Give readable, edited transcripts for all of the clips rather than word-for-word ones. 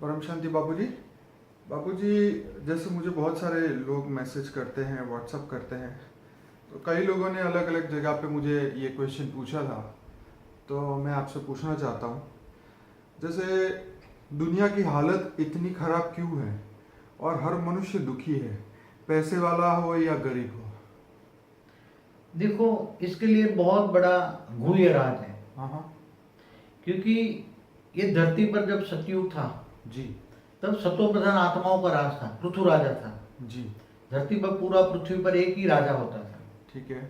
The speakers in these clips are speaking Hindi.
परम शांति बाबूजी। बाबूजी, जैसे मुझे बहुत सारे लोग मैसेज करते हैं, व्हाट्सअप करते हैं, तो कई लोगों ने अलग अलग जगह पे मुझे ये क्वेश्चन पूछा था, तो मैं आपसे पूछना चाहता हूँ। जैसे दुनिया की हालत इतनी खराब क्यों है और हर मनुष्य दुखी है, पैसे वाला हो या गरीब हो? देखो, इसके लिए बहुत बड़ा गूढ़ राज है। हाँ हाँ। क्योंकि ये धरती पर जब सतयुग था जी तब सतो प्रधान आत्माओं का राज था, पृथु राजा था। जी। धरती पर पूरा पृथ्वी पर एक ही राजा होता था। ठीक है।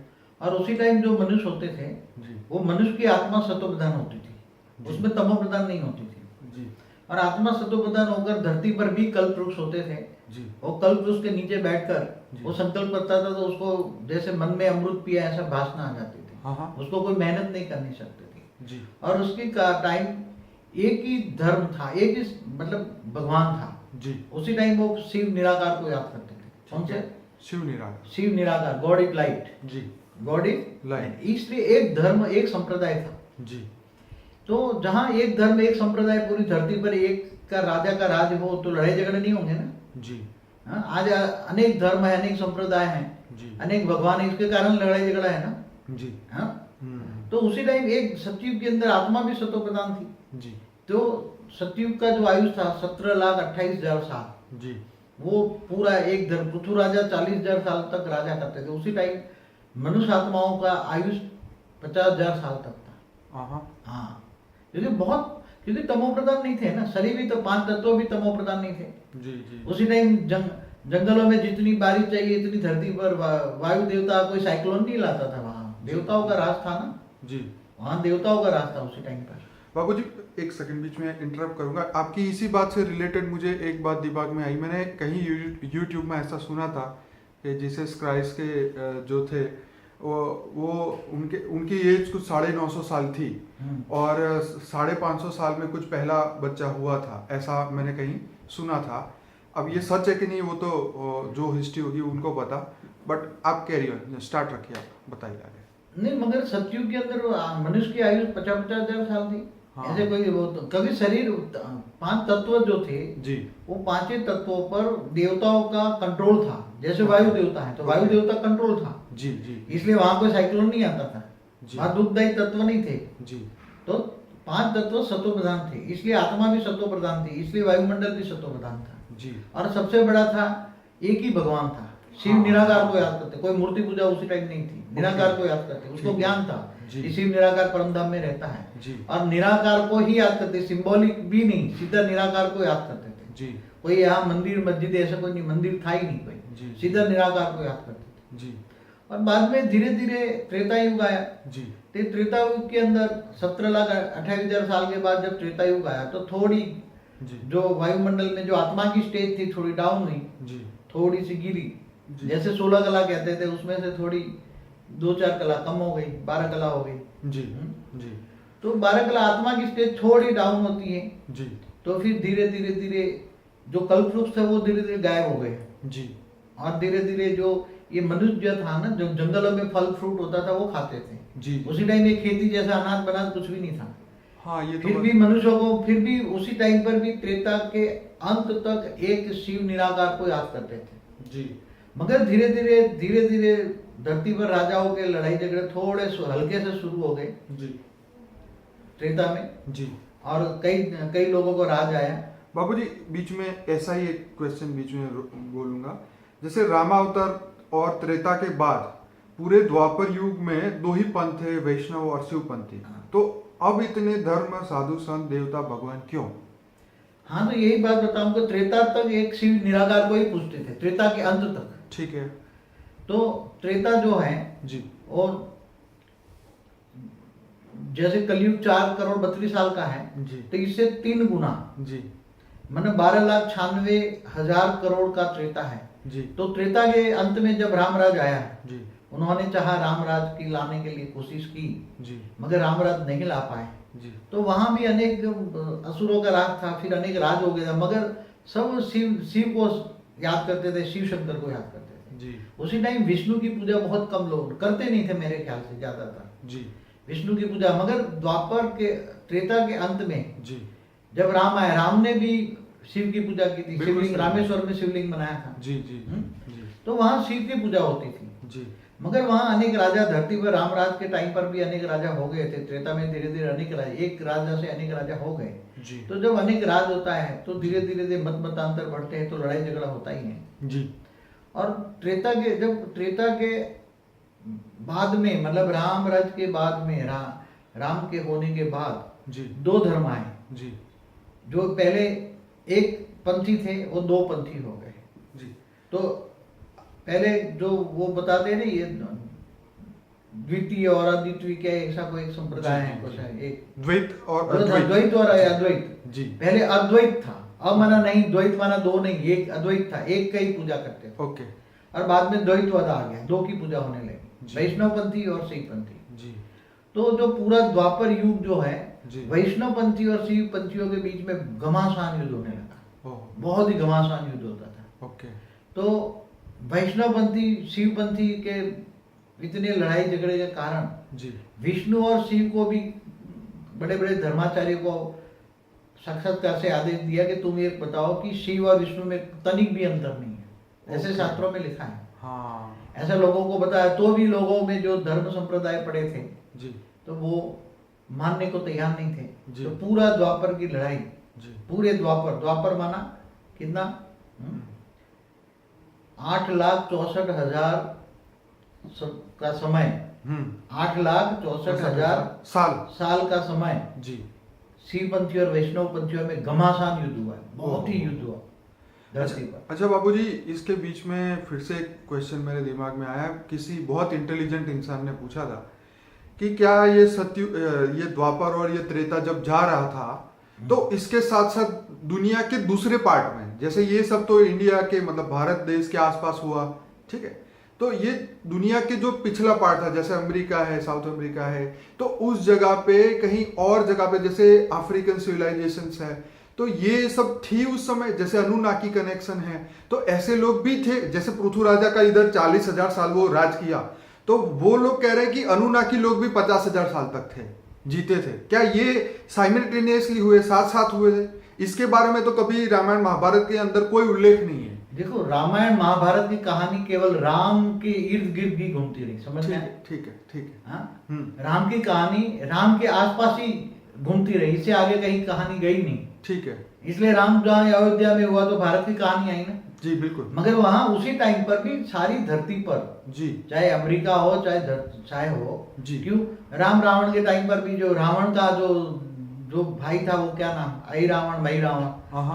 और उसी टाइम जो मनुष्य होते थे जी वो मनुष्य की आत्मा सतो प्रधान होती थी, जी। उसमें तमो प्रधान नहीं होती थी। जी और आत्मा सतो प्रधान होकर धरती पर भी कल्प वृक्ष होते थे। जी। वो कल्प वृक्ष के नीचे बैठकर जी। वो संकल्प करता था तो उसको जैसे मन में अमृत पिया ऐसा भासना आ जाती थी। हाँ हाँ। उसको कोई मेहनत नहीं करनी सकती थी। जी और उसकी टाइम एक ही धर्म था, एक ही मतलब भगवान था। जी। उसी टाइम वो शिव निराकार को याद करते थे। कौन से? शिव निराकार। शिव निराकार, गॉड इज लाइट। जी। God is Light। लाइट। इसलिए एक धर्म एक संप्रदाय था। जी तो जहाँ एक धर्म एक संप्रदाय पूरी धरती पर एक का राजा का राज हो तो लड़ाई झगड़े नहीं होंगे ना। जी। हाँ, आज अनेक धर्म है, अनेक संप्रदाय हैं, जी अनेक भगवान है, इसके कारण लड़ाई झगड़ा है ना। जी। हाँ, तो उसी टाइम एक सतयुग के अंदर आत्मा भी सतो प्रधान थी। जी तो सतयुग का जो आयुष था 17,28,000 साल, जी। वो पूरा एक धर्म पृथु राजा 40,000 साल तक राजा करते थे। उसी टाइम मनुष्य आत्माओं का आयुष 50,000 साल तक था। हाँ, क्योंकि तमो प्रधान नहीं थे ना, शरीर भी तो 5 तत्व भी तमो प्रधान नहीं थे। जी जी। उसी टाइम जंगलों में जितनी बारिश चाहिए इतनी धरती पर वायु देवता कोई साइक्लोन नहीं लाता था। वहाँ देवताओं का राज था ना। जी। वहाँ देवताओं का राज था उसी टाइम पर। बाबूजी, एक सेकंड बीच में इंटरप्ट करूंगा। आपकी इसी बात से रिलेटेड मुझे एक बात दिमाग में आई। मैंने कहीं यूट्यूब में ऐसा सुना था कि जीसस क्राइस्ट के जो थे वो उनकी एज कुछ 950 साल थी और 550 साल में कुछ पहला बच्चा हुआ था, ऐसा मैंने कहीं सुना था। अब ये सच है कि नहीं वो तो जो हिस्ट्री होगी उनको पता, बट आप कैरी ऑन, स्टार्ट रखिए, आप बताइए आगे। नहीं, मगर सतयुग के अंदर मनुष्य की आयु 50,000 साल थी। हाँ। ऐसे कोई वो तो कभी शरीर 5 तत्व जो थे जी। वो 5 तत्वों पर देवताओं का कंट्रोल था। जैसे वायु देवता है तो वायु देवता कंट्रोल था। जी जी। इसलिए वहां कोई साइक्लोन नहीं आता था। जी। वहां दुखदायी तत्व नहीं थे। जी। तो 5 तत्व सतो प्रधान थे, इसलिए आत्मा भी सतो प्रधान थी, इसलिए वायुमंडल भी सतो प्रधान था। जी। और सबसे बड़ा था एक ही भगवान था। शिव हाँ। निराकार को याद करते, कोई मूर्ति पूजा उसी टाइम नहीं थी। निराकार को याद करते, उसको ठीक। ज्ञान था जी। कि शिव निराकार परमधाम में रहता है। जी। और निराकार को ही याद करते, सिंबॉलिक भी नहीं, सीधा निराकार को याद करते थे। जी। कोई यहाँ मंदिर मस्जिद ऐसा कोई नहीं, मंदिर था ही नहीं जी, कोई, जी। सीधा निराकार को याद करते थे। जी। और बाद में धीरे धीरे त्रेता युग आया। जी। तो त्रेता युग के अंदर 17,28,000 साल के बाद जब त्रेता युग आया तो थोड़ी जी। जो वायुमंडल में जो आत्मा की स्टेज थी थोड़ी डाउन हुई, जी। थोड़ी सी गिरी। जी। जैसे 16 कला कहते थे उसमें से थोड़ी 2-4 कला कम हो गई, 12 कला हो गई। जी। जी। तो 12 कला आत्मा की स्टेज थोड़ी डाउन होती है। जी। तो फिर धीरे धीरे धीरे जो कल्प वृक्ष थे वो धीरे धीरे गायब हो गए। जी। और धीरे धीरे जो ये मनुष्य था ना, जो जंगलों में फल फ्रूट होता था वो खाते थे। जी। उसी टाइम ये खेती जैसा अनाज बनाज कुछ भी नहीं था। हाँ, ये तो फिर भी मनुष्यों को फिर भी उसी टाइम पर भी त्रेता के अंत तक एक शिव निराकार को याद करते थे। जी। मगर धीरे धीरे धरती पर राजाओं के लड़ाई झगड़े थोड़े हल्के से शुरू हो गए जी। त्रेता में। जी। और कई लोगों को राज आया। बाबूजी, बीच में ऐसा ही एक क्वेश्चन बीच में बोलूंगा। जैसे रामावतार और त्रेता के बाद पूरे द्वापर युग में 2 ही पंथ थे, वैष्णव और शिवपंथी। तो अब इतने धर्म, साधु संत, देवता, भगवान क्यों? हाँ, तो यही बात बताऊंगा। त्रेता तक एक शिव निराकार को ही पूछते थे, त्रेता के अंत तक। ठीक है। तो त्रेता जो है जी। और जैसे कलयुग 4,32 साल का है जी। तो इससे 3 गुना जी। मैंने 12,96,000 करोड़ का त्रेता है। जी। तो त्रेता के अंत में जब रामराज आया, जी। उन्होंने चाहा रामराज की लाने के लिए कोशिश की, जी। मगर रामराज नहीं ला पाए। जी। तो वहां भी अनेक असुरों का राज था, फिर अनेक राज हो गया था, मगर सब शिव को याद करते थे, शिव शंकर को याद करते थे। जी। उसी टाइम विष्णु की पूजा बहुत कम लोग करते नहीं थे, मेरे ख्याल से ज्यादातर जी। विष्णु की पूजा। मगर द्वापर के त्रेता के अंत में जी। जब राम आए, राम ने भी शिव की पूजा की थी, बिल्कुल शिवलिंग सही। रामेश्वर में शिवलिंग बनाया था। जी जी जी तो वहाँ शिव की पूजा होती थी। जी मगर वहाँ अनेक राजा, धरती पर रामराज के टाइम पर भी अनेक राजा हो गए थे। त्रेता में धीरे धीरे अनेक राजा, एक राजा से अनेक राजा हो गए। जी तो जब अनेक राज होता है तो धीरे धीरे मत मतांतर बढ़ते हैं, तो लड़ाई झगड़ा होता ही है। जी और जब त्रेता के बाद में, मतलब राम राज के बाद में, राम के होने के बाद जी दो धर्म आए। जी जो पहले एक पंथी थे वो दो पंथी हो गए। जी तो पहले जो वो बताते हैं ना, ये द्वितीय और अद्वितीय क्या ऐसा कोई एक संप्रदाय है, कुछ है एक द्वैत और द्वैत और अद्वैत। जी पहले अद्वैत था, अब माना नहीं, द्वैत माना दो नहीं, एक अद्वैत था, एक का ही पूजा करते थे। ओके और बाद में द्वैतवाद आ गया, दो की पूजा होने लगी, जी। वैष्णवपंथी और शिवपंथी। जी तो जो पूरा द्वापर युग जो है, जी। वैष्णवपंथी और शिवपंथियों के बीच में घमासान युद्ध होने लगा। ओह बहुत ही घमासान युद्ध होता था। ओके तो वैष्णवपंथी शिवपंथी के इतने लड़ाई झगड़े के कारण जी विष्णु और शिव को भी, बड़े बड़े धर्माचार्य को साक्षात्कार से आदेश दिया कि तुम ये बताओ कि शिव और विष्णु में तनिक भी अंतर नहीं है। ऐसे ओके। शास्त्रों में लिखा है। हाँ ऐसा लोगों को बताया, तो भी लोगों में जो धर्म संप्रदाय पड़े थे जी तो वो मानने को तैयार नहीं थे। जी। तो पूरा द्वापर की लड़ाई, जी पूरे द्वापर माना कितना, 8,64,000 का समय, 8,64,000 साल का समय जी शिवपंथी और वैष्णव पंथियों में घमासान युद्ध हुआ है। बहुत ही युद्ध हुआ धरती पर। अच्छा बाबूजी, इसके बीच में फिर से एक क्वेश्चन मेरे दिमाग में आया। किसी बहुत इंटेलिजेंट इंसान ने पूछा था कि क्या ये ये द्वापर और ये त्रेता जब जा रहा था तो इसके साथ साथ दुनिया के दूसरे पार्ट में, जैसे ये सब तो इंडिया के मतलब भारत देश के आसपास हुआ, ठीक है, तो ये दुनिया के जो पिछला पार्ट था, जैसे अमेरिका है, साउथ अमेरिका है, तो उस जगह पे कहीं और जगह पे जैसे अफ्रीकन सिविलाइजेशंस है, तो ये सब थी उस समय, जैसे अनुनाकी कनेक्शन है, तो ऐसे लोग भी थे। जैसे पृथु राजा का इधर 40,000 साल वो राज किया, तो वो लोग कह रहे हैं कि अनुनाकी लोग भी 50,000 साल तक थे, जीते थे। क्या ये साइमल्टेनियसली हुए, साथ साथ हुए थे? इसके बारे में तो कभी रामायण महाभारत के अंदर कोई उल्लेख नहीं है। देखो, रामायण महाभारत की कहानी केवल राम के इर्द गिर्द ही घूमती रही, समझ में? ठीक है ठीक है। हाँ, राम की कहानी राम के आसपास ही घूमती रही, इससे आगे कहीं कहानी गई नहीं। ठीक है। इसलिए राम जहाँ अयोध्या में हुआ तो भारत की कहानी आई ना। जी बिल्कुल। मगर वहां उसी टाइम पर भी सारी धरती पर, जी, चाहे अमेरिका हो चाहे हो जी, क्यों, राम रावण के टाइम पर भी जो रावण का जो भाई था, वो क्या नाम, आई रावण मई रावण,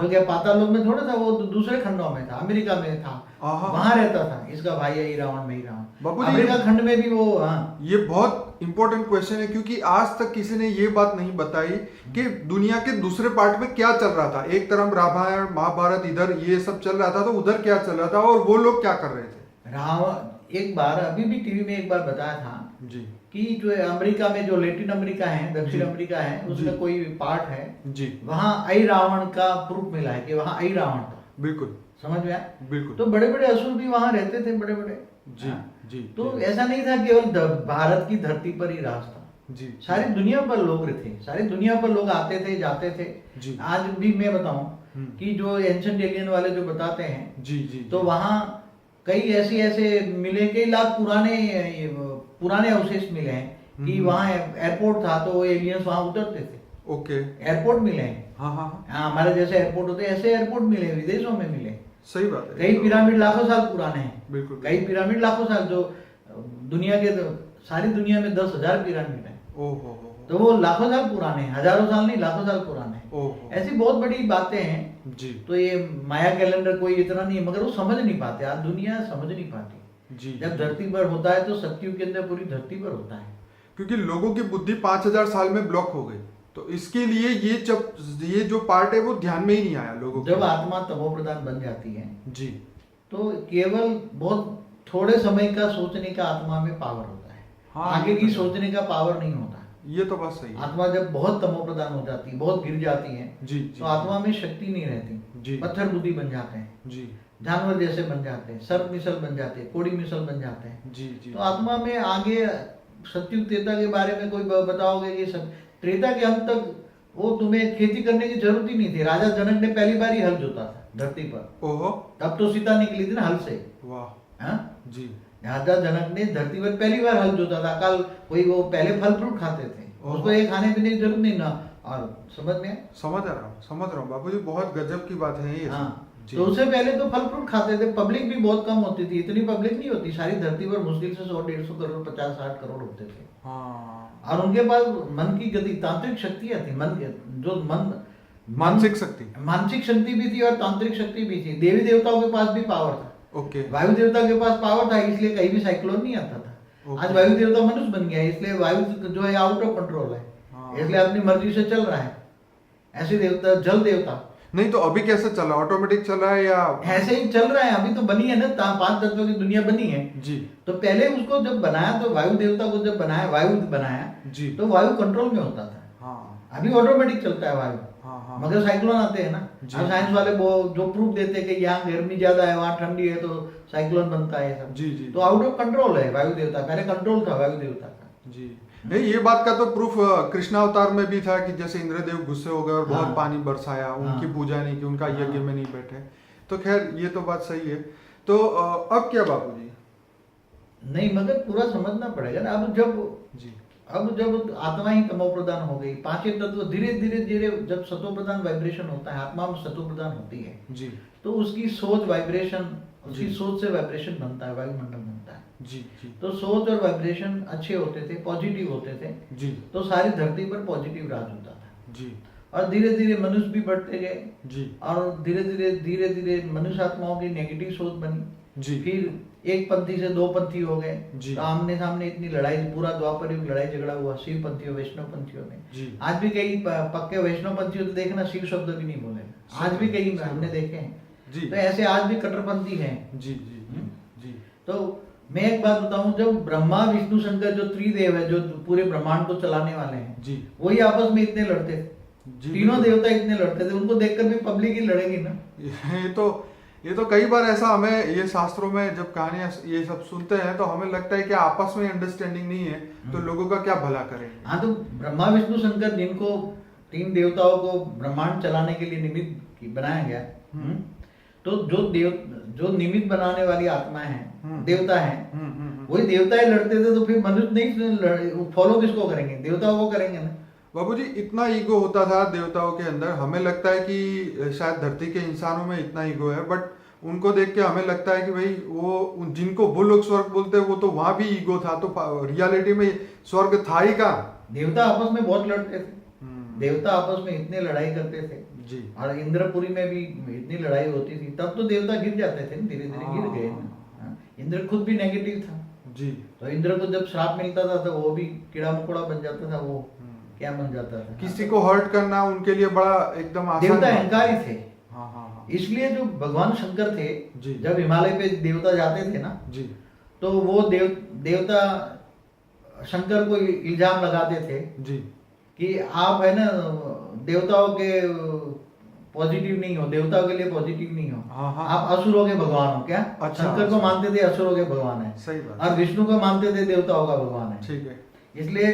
तो क्या पाताल लोक में थोड़ा था, वो दूसरे खंडों में था, अमेरिका में था, वहां रहता था इसका भाई आई रावण मई रावण, अमेरिका खंड में भी वो। हाँ, ये बहुत इंपॉर्टेंट क्वेश्चन है, क्योंकि आज तक किसी ने ये बात नहीं बताई कि दुनिया के दूसरे पार्ट में क्या चल रहा था। एक तरफ रामायण महाभारत इधर ये सब चल रहा था, तो उधर क्या चल रहा था और वो लोग क्या कर रहे थे। रावण एक बार, अभी भी टीवी में एक बार बताया था जी, कि जो अमेरिका में, जो लेटिन अमेरिका है, दक्षिण अमेरिका है, उसमें कोई पार्ट है जी, वहां आई रावण का प्रूफ मिला है कि वहां आई रावण था। बिल्कुल, समझ में आया? बिल्कुल। तो बड़े बड़े असुर भी वहां रहते थे, बड़े बड़े। जी जी। तो ऐसा नहीं था केवल भारत की धरती पर ही राज था, जी, सारी दुनिया पर लोग थे, सारी दुनिया पर लोग आते थे जाते थे। जी। आज भी मैं बताऊं कि जो एंशिएंट एलियन वाले जो बताते हैं, जी जी, तो वहां कई ऐसे मिले, कई लाख पुराने अवशेष मिले हैं कि वहां एयरपोर्ट था तो वो एलियंस वहां उतरते थे। ओके। एयरपोर्ट मिले हैं। हाँ हाँ, हमारे जैसे एयरपोर्ट होते हैं, ऐसे एयरपोर्ट मिले, विदेशों में मिले। सही बात है। कई पिरामिड लाखों साल पुराने हैं। बिल्कुल। कई पिरामिड लाखों साल, जो दुनिया के, सारी दुनिया में 10,000 पिरामिड है, ओहो, तो वो लाखों साल पुराने हैं, हजारों साल नहीं, लाखों साल पुराने हैं। ओहो, ऐसी बहुत बड़ी बातें हैं। जी तो ये माया कैलेंडर कोई इतना नहीं है, मगर वो समझ नहीं पाते, आज दुनिया समझ नहीं पाती। जी। जब धरती पर होता है तो सतयुग के अंदर पूरी धरती पर होता है, क्योंकि लोगों की बुद्धि 5,000 साल में ब्लॉक हो गई, तो इसके लिए ये जो पार्ट है वो ध्यान में ही नहीं आया लोगों जब को। आत्मा तमोप्रधान बन जाती है जी, तो केवल बहुत थोड़े समय का सोचने का आत्मा में पावर होता है। हाँ, आगे की सोचने का पावर नहीं होता। ये तो बात सही है। आत्मा जब बहुत तमोप्रधान हो जाती है, बहुत गिर जाती है, जी, तो आत्मा में शक्ति नहीं रहती, जी, पत्थर बुद्धि बन जाते हैं, जी, जानवर जैसे बन जाते हैं, सर्प मिसल बन जाते हैं, कोड़ी मिसल बन जाते हैं। जी, जी। तो आत्मा में आगे सतयुग त्रेता के बारे में कोई बताओगे कि त्रेता के अंत तक वो तुम्हें खेती करने की जरूरत ही नहीं थी। राजा जनक ने पहली बार ही हल जोता था धरती पर। ओहो, तब तो सीता निकली थी ना हल से। वाह, हाँ, जी, राजा जनक ने धरती पर पहली बार हल जोता था। कल कोई वो पहले फल फ्रूट खाते थे, ओहो। उसको ये खाने पीने की जरूरत नहीं ना। और समझ में आया? समझ रहा हूँ बाबूजी, बहुत गजब की बात है ये। हाँ, जी, तो उससे पहले तो फल फ्रूट खाते थे। पब्लिक भी बहुत कम होती थी, इतनी पब्लिक नहीं होती। सारी धरती पर मुश्किल से 100-150 करोड़ 50-60 करोड़ होते थे। हाँ, और उनके पास मन की गति, तांत्रिक शक्तियां थी। मानसिक शक्ति, मानसिक शक्ति भी थी और तांत्रिक शक्ति भी थी। देवी देवताओं के पास भी पावर था। ओके, वायु देवता के पास पावर था, इसलिए कहीं भी साइक्लोन नहीं आता था। ओके। आज वायु देवता मनुष्य बन गया है, इसलिए वायु जो है आउट ऑफ कंट्रोल है। हाँ। इसलिए अपनी मर्जी से चल रहा है। ऐसे देवता, जल देवता नहीं तो अभी कैसे चला, ऑटोमेटिक चला है या? ऐसे ही चल रहा है। अभी तो बनी है ना, 5 तत्वों की दुनिया बनी है। जी, तो पहले उसको जब बनाया, तो वायु देवता को जब बनाया, वायु बनाया, जी, तो वायु कंट्रोल में होता था। हाँ, अभी ऑटोमेटिक चलता है वायु। हाँ, हाँ, मगर साइक्लोन आते हैं ना। जी। अब साइंस वाले वो जो प्रूफ देते हैं कि यहाँ गर्मी ज्यादा है, वहाँ ठंडी है, तो साइक्लोन बनता है सब। जी, जी, तो आउट ऑफ कंट्रोल है वायु देवता। पहले कंट्रोल था वायु देवता का। जी। नहीं, ये बात का तो प्रूफ कृष्णावतार में भी था कि जैसे इंद्रदेव गुस्से हो गए और बहुत हाँ। पानी बरसाया, उनकी हाँ। पूजा नहीं की, उनका हाँ। यज्ञ में नहीं बैठे। तो खैर ये तो बात सही है। तो अब क्या बाबूजी? नहीं, मगर पूरा समझना पड़ेगा ना। जी, अब जब आत्मा ही तमो प्रधान हो गई, पांचों तत्व धीरे धीरे धीरे, जब सतो प्रधान वाइब्रेशन होता है, आत्मा में सतो प्रधान होती है, जी, तो उसकी सोच वाइब्रेशन, उसकी जी। सोच से वाइब्रेशन बनता है, वायुमंडल बनता है। जी, जी, तो सोच और वाइब्रेशन अच्छे होते थे, पॉजिटिव होते थे, जी, तो सारी धरती पर पॉजिटिव राज होता था। जी, और धीरे धीरे मनुष्य भी बढ़ते गए, जी, और धीरे धीरे मनुष्य आत्माओं की नेगेटिव सोच बनी। जी, फिर एक पंथी से दो पंथी हो गए। जी। तो आमने सामने इतनी लड़ाई, पूरा द्वापर युग लड़ाई झगड़ा हुआ शिव पंथियों वैष्णव पंथियों में। जी। आज भी कई पक्के वैष्णव पंथियों तो देखना शिव शब्द भी नहीं बोले, आज भी कई हमने देखे हैं। जी। तो ऐसे आज भी कट्टरपंथी हैं। जी, जी, जी, तो मैं एक बात बताऊं, जब ब्रह्मा विष्णु शंकर जो त्रिदेव है, जो पूरे ब्रह्मांड को चलाने वाले हैं, जी, वही आपस में इतने लड़ते थे। जी, तीनों देवता इतने लड़ते थे, उनको देखकर भी पब्लिक ही लड़ेगी ना। ये तो कई बार ऐसा हमें, ये शास्त्रों में जब कहानियां ये सब सुनते हैं तो हमें लगता है कि आपस में अंडरस्टैंडिंग नहीं है, तो लोगों का क्या भला करेंगे। हाँ, तो ब्रह्मा विष्णु शंकर, जिनको तीन देवताओं को ब्रह्मांड चलाने के लिए निमित्त बनाया गया, तो जो निमित्त बनाने वाली आत्मा है, देवता है, वही देवता ही लड़ते थे, तो फिर मनुष्य नहीं फॉलो किसको करेंगे? देवताओं को करेंगे ना। बाबूजी, इतना ईगो होता था देवताओं के अंदर, हमें लगता है कि शायद धरती के इंसानों में इतना ईगो है, बट उनको देख के हमें लगता है कि भाई वो जिनको वो लोग स्वर्ग बोलते हैं, वो तो वहां भी ईगो था, तो रियलिटी में स्वर्ग था ही कहाँ? देवता आपस में बहुत लड़ते थे। देवता आपस में इतने लड़ाई करते थे जी। और इंद्रपुरी में भी इतनी लड़ाई होती थी, तब तो देवता गिर जाते थे, धीरे धीरे गिर गए ना। इंद्र खुद भी नेगेटिव था जी। तो इंद्र को जब श्राप मिलता था तो वो भी कीड़ा मकोड़ा बन जाता था, वो क्या बन जाता था। किसी को हर्ट करना उनके लिए बड़ा एकदम आसान। देवता अहंकारी थे। हाँ, हाँ, हाँ। इसलिए जो भगवान शंकर थे, जी। जब हिमालय पे देवता जाते थे ना, जी, तो वो देवता शंकर को इल्जाम लगाते थे जी, कि आप है ना देवताओं के पॉजिटिव नहीं हो, देवताओं के लिए पॉजिटिव नहीं हो। हाँ, हाँ। आप असुरों के भगवान हो। क्या? अच्छा, शंकर को मानते थे असुरों के भगवान है, सही बात। और विष्णु को मानते थे देवताओं का भगवान है। ठीक है। इसलिए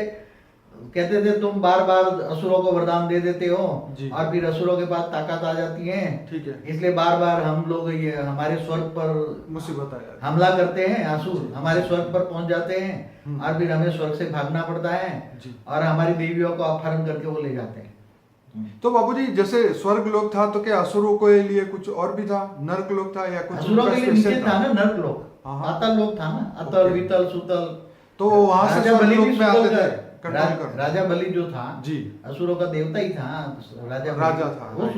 कहते थे तुम बार बार असुरों को वरदान दे देते हो, जी। और फिर असुरों के पास ताकत आ जाती है। ठीक है। इसलिए बार बार हम लोग ये हमारे स्वर्ग पर मुसीबत आ जाती है। हमला करते हैं, असुर हमारे स्वर्ग पर पहुंच जाते हैं, और फिर हमें स्वर्ग से भागना पड़ता है, जी। और हमारी देवियों को अपहरण करके वो ले जाते हैं। तो बाबूजी, जैसे स्वर्ग लोक था, तो क्या असुरों के लिए कुछ और भी था? नर्क लोक था या कुछ असुरों उनका के लिए स्पेशल नीचे था ना नर्क लोक, हाँ। पाताल लोक था ना, अतल ओके। वितल सुतल। तो वहां से राजा स्वर्ग बलि लोक भी में आते सुतल थे का- कंट्रोल करने। राजा बलि जो था जी। असुरों का देवता ही था। राजा था, वो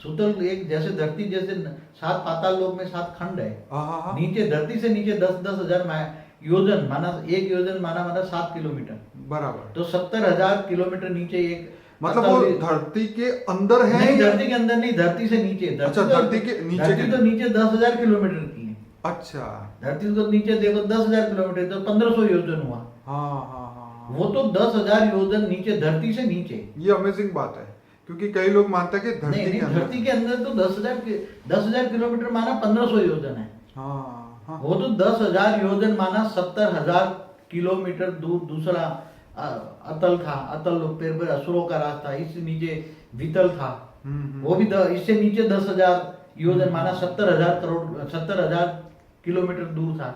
सुतल एक जैसे धरती जैसे 7 पाताल लोक में 7 खंड है। हाँ। नीचे धरती से नीचे 10-10 हजार योजन माना, एक योजन माना 7 किलोमीटर, बराबर। तो 70,000 किलोमीटर नीचे एक, मतलब वो धरती के अंदर है? नहीं, धरती के अंदर नहीं, धरती से नीचे। अच्छा, धरती के नीचे धरती तो नीचे 10,000 किलोमीटर की है। अच्छा। धरती को नीचे देखो 10,000 किलोमीटर, तो 1500 योजन हुआ। हाँ। वो तो 10,000 योजन नीचे, धरती से नीचे। ये अमेजिंग बात है, क्योंकि कई लोग मानते हैं कि धरती नहीं, के अंदर। धरती के अंदर तो 10,000 किलोमीटर माना 1500 योजन है। हाँ। वो तो 10,000 योजन माना 70,000 किलोमीटर दूर दूसरा अतल था, अतल फिर असुरों का राज था, इससे नीचे वितल था, वो भी इससे नीचे 10,000 योजन माना 70,000 करोड़ 70,000 किलोमीटर दूर था।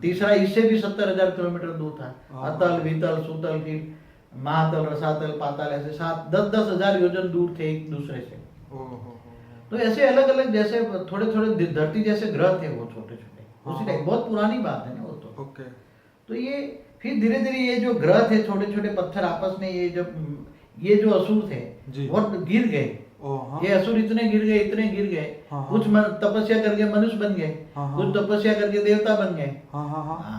तीसरा इससे भी 70,000 किलोमीटर दूर था, अतल वितल सुतल, फिर महातल रसातल पाताल, ऐसे 10,000 योजन दूर थे एक दूसरे से। तो ऐसे अलग अलग जैसे थोड़े थोड़े धरती जैसे ग्रह थे वो छोटे छोटे उसी टाइप, बहुत पुरानी बात है ना वो तो। ओके। तो ये फिर धीरे धीरे ये जो ग्रह थे छोटे छोटे पत्थर आपस में ये जो असुर थे वो गिर गए। ये असुर इतने गिर गए, कुछ तपस्या करके मनुष्य बन गए, कुछ तपस्या करके देवता बन गए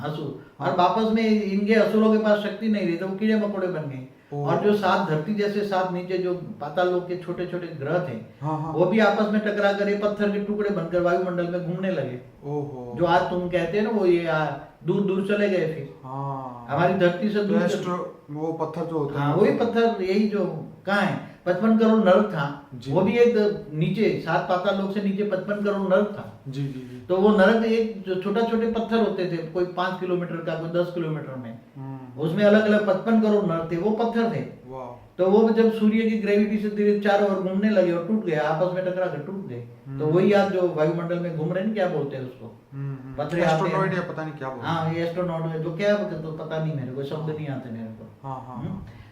असुर, और वापस में इनके असुरों के पास शक्ति नहीं रही तो वो कीड़े मकोड़े बन गए। और जो 7 धरती जैसे 7 नीचे जो पाताल लोक के छोटे छोटे ग्रह थे वो भी आपस में टकरा कर पत्थर के टुकड़े बनकर वायुमंडल में घूमने लगे। जो आज तुम कहते हैं ना वो ये दूर दूर चले गए, फिर हमारी धरती से दूर वो पत्थर जो होता है वही पत्थर, यही जो कहाँ है 55 करोड़ नर्क था, वो भी एक नीचे 7 पाताल लोक से नीचे 55 करोड़ नर्क था। जी। तो वो नरक एक जो छोटा छोटे पत्थर होते थे, कोई 5 किलोमीटर का, कोई 10 किलोमीटर में, उसमें अलग अलग 55 करोड़ नर थे, वो पत्थर थे। तो वो जब सूर्य की ग्रेविटी से धीरे चारों ओर घूमने लगे और टूट गया, आपस में टकरा कर टूट गए। तो वही आज जो वायुमंडल में घूम रहे हैं, क्या बोलते हैं उसको, पत्थर एस्ट्रोनॉइड या पता नहीं क्या बोलते हैं। हाँ ये एस्ट्रोनॉइड है, जो क्या बोलते तो पता नहीं, मेरे को शब्द नहीं आते मेरे को।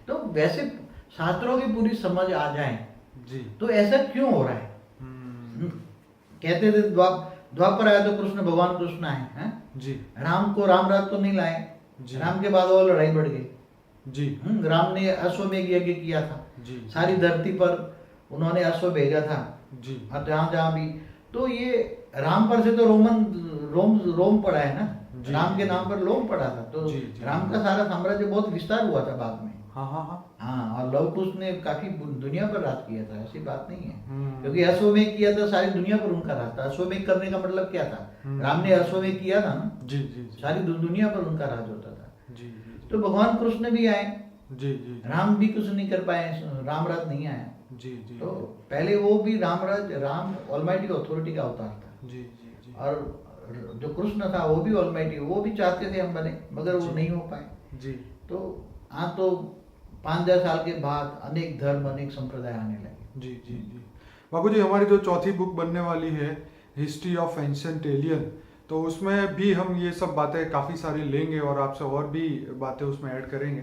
तो वैसे शास्त्रों की पूरी समझ आ जाए जी, तो ऐसा क्यों हो रहा है? कहते थे द्वापर आया तो कृष्ण भगवान कृष्ण आए हैं जी, राम को राम राज तो नहीं लाए, राम के बाद और लड़ाई बढ़ गई जी। राम ने अश्वमेघ यज्ञ किया था जी, सारी धरती पर उन्होंने अश्व भेजा था जी, और जहां जहां भी, तो ये राम पर से तो रोम पड़ा है ना, राम के नाम पर रोम पड़ा था। तो राम का सारा साम्राज्य बहुत विस्तार हुआ था बाद में। हाँ, और लव कुश ने काफी दुनिया पर राज किया था, ऐसी बात नहीं है, क्योंकि अश्वमेघ किया था सारी दुनिया पर उनका राज था। अश्वमेघ करने का मतलब क्या था, राम ने अश्वमेघ किया था ना, जी जी, सारी दुनिया पर उनका राज होता था। जी, तो भगवान कृष्ण भी आए, जी जी, राम भी कुछ नहीं कर पाए, राम राज नहीं आया। जी जी, तो पहले वो भी राम ऑलमाइटी ऑथोरिटी का अवतार था। जी जी जी, और जो कृष्ण था वो भी ऑलमाइटी, वो भी चाहते थे हम बने, मगर वो नहीं हो पाए। जी। तो आज तो 5,000 साल के बाद अनेक धर्म अनेक संप्रदाय आने लगे। जी जी जी। बाबू जी, हमारी जो चौथी बुक बनने वाली है हिस्ट्री ऑफ एंशिएंट एलियन, तो उसमें भी हम ये सब बातें काफ़ी सारी लेंगे और आपसे और भी बातें उसमें ऐड करेंगे।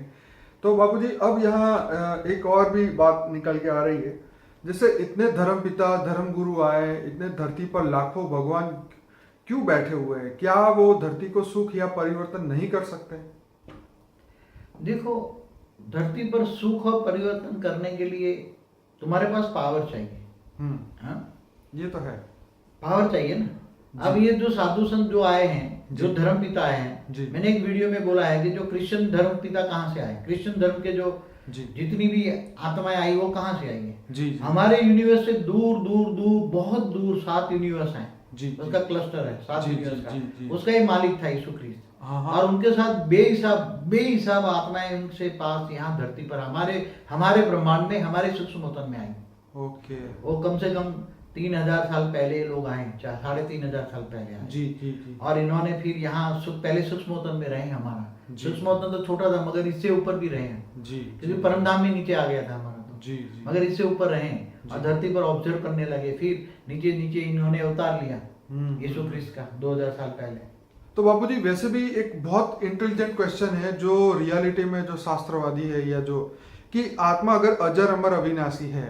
तो बाबू जी, अब यहाँ एक और भी बात निकल के आ रही है, जैसे इतने धर्म पिता धर्म गुरु आए, इतने धरती पर लाखों भगवान क्यों बैठे हुए हैं? क्या वो धरती को सुख या परिवर्तन नहीं कर सकते? देखो, धरती पर सुख और परिवर्तन करने के लिए तुम्हारे पास पावर चाहिए। ये तो है, पावर चाहिए ना। अब ये जो साधु संत जो आए हैं, जो धर्म पिता आए हैं, मैंने एक वीडियो में बोला है कि जो क्रिश्चियन धर्म पिता कहाँ से आए, क्रिश्चियन धर्म के जो जितनी भी आत्माएं आई वो कहाँ से आई है? हमारे यूनिवर्स से दूर दूर दूर बहुत दूर 7 यूनिवर्स हैं, उसका क्लस्टर है 7 यूनिवर्स का, उसका ही मालिक था यीशु ख्रिस्त। और उनके साथ बेहिसाब आत्माएं उनसे पास यहाँ धरती पर हमारे ब्रह्मांड में, हमारे सूक्ष्म में आई। ओके। वो कम से कम 3,000 साल पहले लोग आए, 3,500 साल पहले आए। जी जी जी। और इन्होंने फिर यहाँ पहले सूक्ष्म में रहे, हमारा सूक्ष्म तो छोटा था मगर इससे ऊपर भी रहे हैं जी, क्योंकि परमधाम में नीचे आ गया था हमारा तो जी, जी। मगर इससे ऊपर रहे और धरती पर ऑब्जर्व करने लगे। फिर नीचे नीचे इन्होंने अवतार लिया यीशु ख्रिस्त का 2000 साल पहले। तो बाबू जी, वैसे भी एक बहुत इंटेलिजेंट क्वेश्चन है जो रियलिटी में जो शास्त्रवादी है, या जो कि आत्मा अगर अजर अमर अविनाशी है,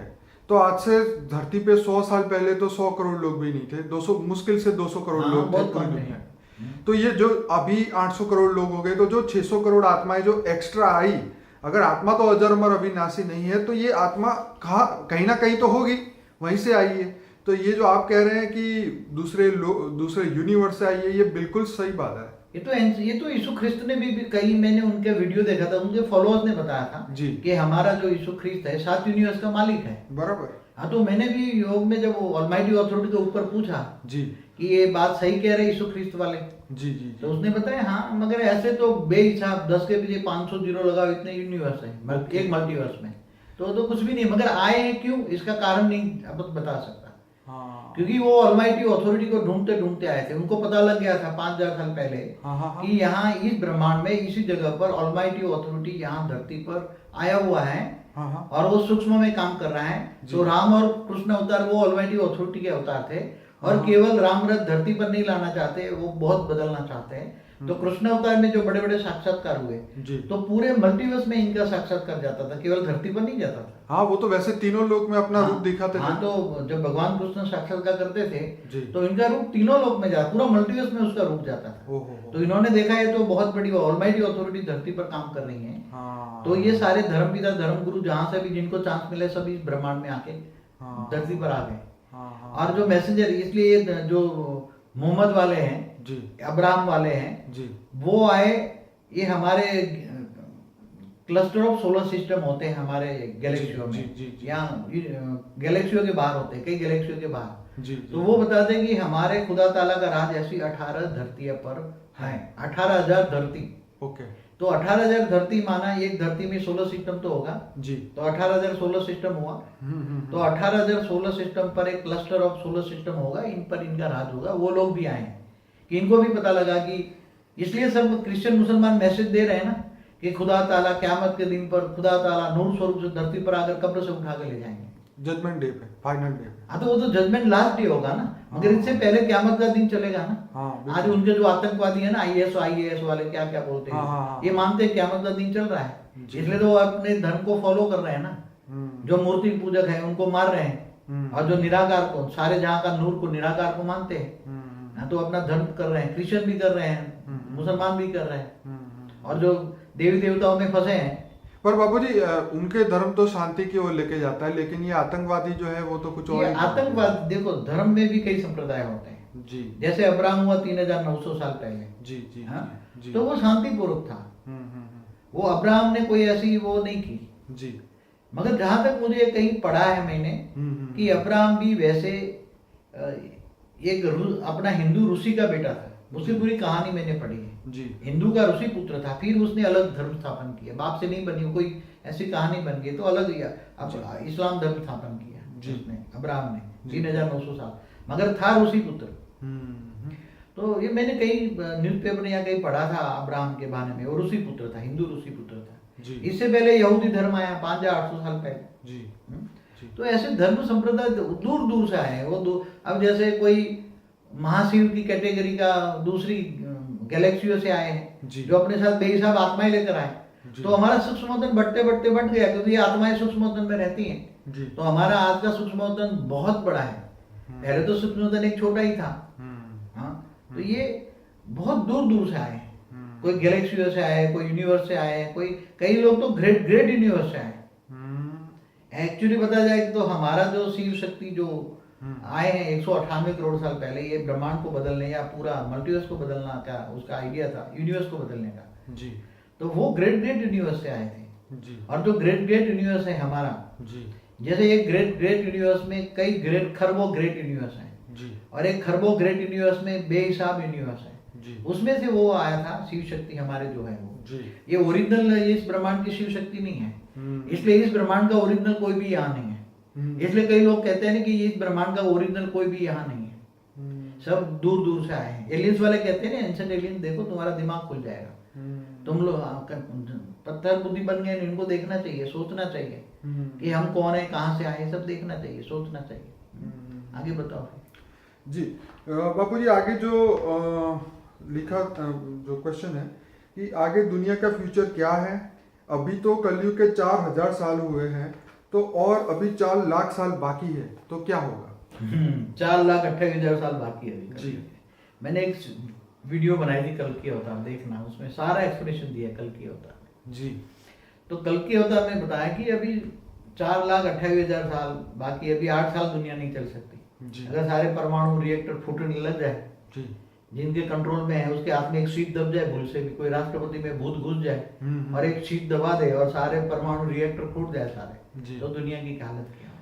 तो आज से धरती पे 100 साल पहले तो 100 करोड़ लोग भी नहीं थे, 200 मुश्किल से 200 करोड़ लोग थे पूरी दुनिया में। तो ये जो अभी 800 करोड़ लोग हो गए, तो जो 600 करोड़ आत्माएं जो एक्स्ट्रा आई, अगर आत्मा तो अजर अमर अविनाशी नहीं है, तो ये आत्मा कहीं ना कहीं तो होगी, वहीं से आई है। तो ये जो आप कह रहे हैं कि दूसरे यूनिवर्स से आई है, ये बिल्कुल सही बात है। ये तो यीशु ख्रिस्त ने भी कई, मैंने उनके वीडियो देखा था, उनके फॉलोअर्स ने बताया था जी कि हमारा जो यीशु ख्रिस्त है 7 यूनिवर्स का मालिक है। बराबर। हाँ, तो मैंने भी योग में जब ऑलमाइटी अथॉरिटी के ऊपर पूछा जी कि ये बात सही कह रहे यीशु ख्रिस्त वाले जी जी, तो उसने बताया हाँ, मगर ऐसे तो बेहिसाब 10 के पीछे 500 जीरो लगाओ, इतने यूनिवर्स है एक मल्टीवर्स में, तो कुछ भी नहीं। मगर आए हैं क्यों, इसका कारण नहीं अब बता सकता। हाँ क्योंकि वो ऑलमाइटी अथॉरिटी को ढूंढते ढूंढते आए थे, उनको पता लग गया था 5000 साल पहले हाँ हाँ हाँ कि यहाँ इस ब्रह्मांड में इसी जगह पर ऑलमाइटी अथॉरिटी यहाँ धरती पर आया हुआ है हाँ हाँ और वो सूक्ष्म में काम कर रहा है। जी। तो राम और कृष्ण अवतार वो ऑलमाइटी अथॉरिटी के अवतार थे और हाँ। केवल राम रथ धरती पर नहीं लाना चाहते, वो बहुत बदलना चाहते हैं। तो कृष्ण अवतार में जो बड़े बड़े साक्षात्कार हुए जी। तो पूरे मल्टीवर्स में इनका साक्षात्कार जाता था, केवल धरती पर नहीं जाता था। हाँ वो तो वैसे तीनों लोक में अपना रूप दिखाते हाँ, थे। तो जब भगवान कृष्ण साक्षात्कार करते थे जी। तो इनका रूप तीनों लोक में जाता, पूरा मल्टीवर्स में उसका रूप जाता था। ओहो तो इन्होंने देखा है तो बहुत बड़ी ऑलमाइटी अथॉरिटी धरती पर काम कर रही है। हाँ तो ये सारे धर्मपिता धर्म गुरु जहाँ से भी जिनको चांस मिले सब इस ब्रह्मांड में आके हाँ। धरती पर आ गए। हाँ हाँ और जो मैसेंजर, इसलिए ये जो मोहम्मद वाले हैं, जी अब्राहम वाले हैं, जी वो आए, ये हमारे क्लस्टर ऑफ सोलर सिस्टम होते हैं हमारे गैलेक्सियों जी, में, जी, जी। या गैलेक्सियों के बाहर होते हैं, कई गैलेक्सियों के बाहर। जी तो वो बताते हैं कि हमारे खुदा ताला का राज ऐसी 18 धरतियों पर है, 18,000 धरती। ओके तो 18,000 धरती माना, एक धरती में सोलर सिस्टम तो होगा, जी। तो 18,000 सोलर सिस्टम हुआ। तो 18,000 सोलर सिस्टम पर एक क्लस्टर ऑफ सोलर सिस्टम होगा, इन पर इनका राज होगा। वो लोग भी आए कि इनको भी पता लगा कि, इसलिए सब क्रिश्चियन मुसलमान मैसेज दे रहे हैं ना कि खुदा ताला क़यामत के दिन पर खुदा ताला नूर स्वरूप से धरती पर आकर कब्र से उठा के ले जाएंगे जजमेंट डे पे, फाइनल डे पे। हाँ, तो वो तो जजमेंट लास्ट डे होगा ना, मगर इससे पहले क़यामत का दिन चलेगा ना। हाँ आज उनके जो आतंकवादी है ना, IAS वाले क्या क्या बोलते हाँ, हैं, हाँ, हाँ। ये मानते हैं क़यामत का दिन चल रहा है, जी। इसलिए तो वो अपने धर्म को फॉलो कर रहे हैं ना। जो मूर्ति पूजक है उनको मार रहे हैं, और जो निराकार को, सारे जहाँ का नूर को, निराकार को मानते हैं, तो अपना धर्म कर रहे हैं। क्रिश्चियन भी कर रहे हैं, मुसलमान भी कर रहे हैं, और जो देवी देवताओं में फंसे हैं। पर बाबूजी उनके धर्म तो शांति की ओर लेके जाता है, लेकिन ये आतंकवादी जो है वो तो कुछ और ये ही करते हैं। आतंकवाद, देखो धर्म में भी कई संप्रदाय होते हैं। जी जैसे अब्राहम हुआ 3,900 साल पहले, जी जी हाँ? जी तो वो शांतिपूर्वक था। वो अब्राहम ने कोई ऐसी वो नहीं की। जी। मगर जहां तक मुझे कहीं पढ़ा है मैंने कि अब्राहम भी वैसे एक अपना हिंदू ऋषि का बेटा था, उसकी पूरी कहानी मैंने पढ़ी है। जी। हिंदू का ऋषि पुत्र था, फिर उसने अलग धर्म स्थापन किया, बाप से नहीं बनी, कोई ऐसी कहानी बन गई तो अलग इस्लाम धर्म स्थापन किया उसने, अब्राहम ने 3,900 साल, मगर था ऋषि पुत्र। तो ये मैंने कई न्यूज़पेपर या कहीं पढ़ा था अब्राहम के बारे में, वो ऋषि पुत्र था, हिंदू ऋषि पुत्र था। जी। इससे पहले यहूदी धर्म आया 5,800 साल पहले। जी। तो ऐसे धर्म संप्रदाय दूर दूर से आए हैं। वो अब जैसे कोई महाशिव की कैटेगरी का दूसरी गैलेक्सियों से आए हैं, जो अपने साथ बेहिसाब आत्माएं लेकर आए। तो हमारा सूक्ष्मोतन बढ़ते बढ़ते बढ़ गया, क्योंकि ये आत्माएं सूक्ष्मोतन में रहती हैं। तो हमारा आज का सूक्ष्मोतन बहुत बड़ा है, पहले तो सूक्ष्मोतन एक छोटा ही था। हाँ, तो ये बहुत दूर दूर से आए हैं, कोई गैलेक्सियों से आए, कोई यूनिवर्स से आए, कोई कई लोग तो ग्रेट ग्रेट यूनिवर्स से आए। एक्चुअली बताया जाए तो हमारा जो शिव शक्ति जो आए हैं 198 करोड़ साल पहले, ये ब्रह्मांड को बदलने या पूरा मल्टीवर्स को बदलना का उसका आइडिया था, यूनिवर्स को बदलने का। जी। तो वो ग्रेट ग्रेट यूनिवर्स से आए थे। जी। और जो ग्रेट ग्रेट यूनिवर्स है हमारा, जी, जैसे एक ग्रेट ग्रेट यूनिवर्स में कई ग्रेट खरबों ग्रेट यूनिवर्स हैं, जी, और एक खरबों ग्रेट यूनिवर्स में बेहिसाब यूनिवर्स है। जी। उसमें से वो आया था शिव शक्ति हमारे जो है वो। जी। ये ओरिजिनल इस ब्रह्मांड की शिव शक्ति नहीं है, इसलिए इस ब्रह्मांड का ओरिजिनल कोई भी यहाँ नहीं है। इसलिए कई लोग कहते हैं ना कि इस ब्रह्मांड का ओरिजिनल कोई भी यहाँ नहीं है, सब दूर दूर से आए हैं। एलियंस वाले कहते हैं ना, एंशिएंट एलियन देखो तुम्हारा दिमाग खुल जाएगा, तुम लोग पत्थर बुद्धि बन गए, इनको देखना चाहिए, सोचना चाहिए कि हम कौन है, कहाँ से आए, सब देखना चाहिए, सोचना चाहिए। आगे बताओ जी। बापू जी आगे जो लिखा जो क्वेश्चन है कि आगे दुनिया का फ्यूचर क्या है। अभी तो कलयुग के 4,000 साल हुए हैं, तो और अभी 4 लाख साल बाकी है, तो क्या होगा? 4,28,000 साल बाकी है अभी। जी। मैंने एक वीडियो बनाई थी कल की अवतार, देखना, उसमें सारा एक्सप्लेनेशन दिया कल की अवतार। जी। तो कल की अवतार में बताया कि अभी 4,28,000 साल बाकी है, अभी 8 साल दुनिया नहीं चल सकती। जी। अगर सारे परमाणु रिएक्टर फूटने लग जाए, जी। जिनके कंट्रोल में है, उसके हाथ में एक शीट दब जाए, भूल से भी कोई राष्ट्रपति में भूत घुस जाए और एक शीट दबा दे और सारे परमाणु रिएक्टर फूट जाए सारे, तो दुनिया की हालत क्या है?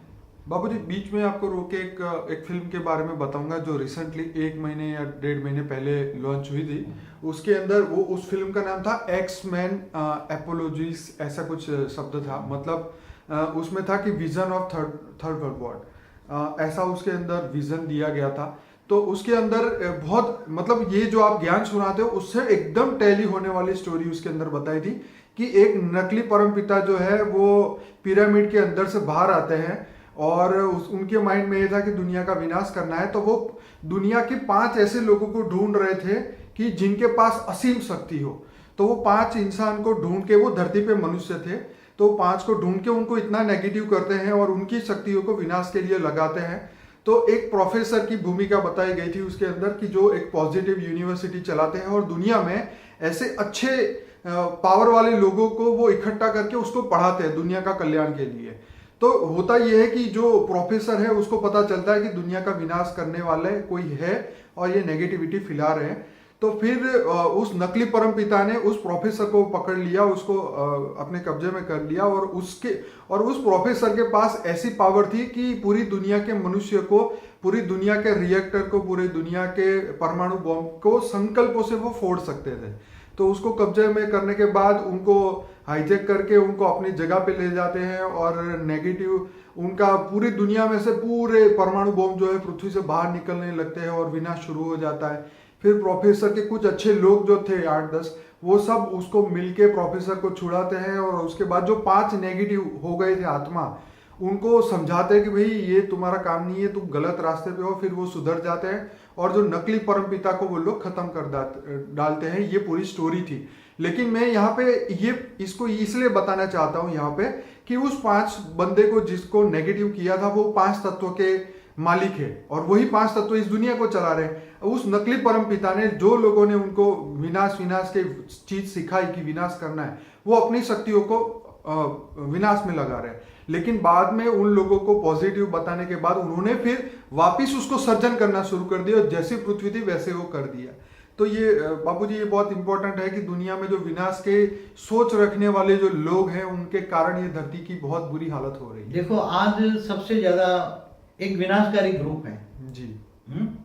बाबूजी बीच में आपको रोके एक फिल्म के बारे में बताऊंगा जो रिसेंटली 1 महीने या 1.5 महीने पहले लॉन्च हुई थी। उसके अंदर वो उस फिल्म का नाम था एक्स-मैन एपोलॉजीज, ऐसा कुछ शब्द था। मतलब उसमें था कि vision of third world war. ऐसा उसके अंदर विजन दिया गया था। तो उसके अंदर बहुत मतलब ये जो आप ज्ञान सुनाते हो उससे एकदम टैली होने वाली स्टोरी उसके अंदर बताई थी कि एक नकली परमपिता जो है वो पिरामिड के अंदर से बाहर आते हैं और उनके माइंड में ये था कि दुनिया का विनाश करना है। तो वो दुनिया के 5 ऐसे लोगों को ढूंढ रहे थे कि जिनके पास असीम शक्ति हो। तो वो 5 इंसान को ढूंढ के, वो धरती पे मनुष्य थे, तो 5 को ढूंढ के उनको इतना नेगेटिव करते हैं और उनकी शक्तियों को विनाश के लिए लगाते हैं। तो एक प्रोफेसर की भूमिका बताई गई थी उसके अंदर कि जो एक पॉजिटिव यूनिवर्सिटी चलाते हैं और दुनिया में ऐसे अच्छे पावर वाले लोगों को वो इकट्ठा करके उसको पढ़ाते हैं दुनिया का कल्याण के लिए। तो होता यह है कि जो प्रोफेसर है उसको पता चलता है कि दुनिया का विनाश करने वाले कोई है और ये नेगेटिविटी फैला रहे हैं। तो फिर उस नकली परमपिता ने उस प्रोफेसर को पकड़ लिया, उसको अपने कब्जे में कर लिया और उस प्रोफेसर के पास ऐसी पावर थी कि पूरी दुनिया के मनुष्य को, पूरी दुनिया के रिएक्टर को, पूरी दुनिया के परमाणु बॉम्ब को संकल्पों से वो फोड़ सकते थे। तो उसको कब्जे में करने के बाद उनको हाईजैक करके उनको अपनी जगह पे ले जाते हैं और नेगेटिव उनका पूरी दुनिया में से पूरे परमाणु बॉम्ब जो है पृथ्वी से बाहर निकलने लगते हैं और विनाश शुरू हो जाता है। फिर प्रोफेसर के कुछ अच्छे लोग जो थे 8-10, वो सब उसको मिलके प्रोफेसर को छुड़ाते हैं और उसके बाद जो 5 नेगेटिव हो गए थे आत्मा, उनको समझाते हैं कि भाई ये तुम्हारा काम नहीं है, तुम गलत रास्ते पे हो। फिर वो सुधर जाते हैं और जो नकली परमपिता को वो लोग खत्म कर डालते हैं। ये पूरी स्टोरी थी। लेकिन मैं यहाँ पे इसको इसलिए बताना चाहता हूँ यहाँ पे कि उस 5 बंदे को जिसको नेगेटिव किया था वो 5 तत्वों के मालिक है और वही 5 तत्व इस दुनिया को चला रहे हैं। उस नकली परमपिता ने, जो लोगों ने उनको विनाश के चीज सिखाई कि विनाश करना है, वो अपनी शक्तियों को विनाश में लगा रहे हैं। लेकिन बाद में उन लोगों को पॉजिटिव बताने के बाद उन्होंने फिर वापिस उसको सर्जन करना शुरू कर दिया, जैसी पृथ्वी थी वैसे वो कर दिया। तो ये बाबूजी, ये बहुत इंपॉर्टेंट है कि दुनिया में जो विनाश के सोच रखने वाले जो लोग हैं उनके कारण ये धरती की बहुत बुरी हालत हो रही है। देखो, आज सबसे ज्यादा एक विनाशकारी ग्रुप है जी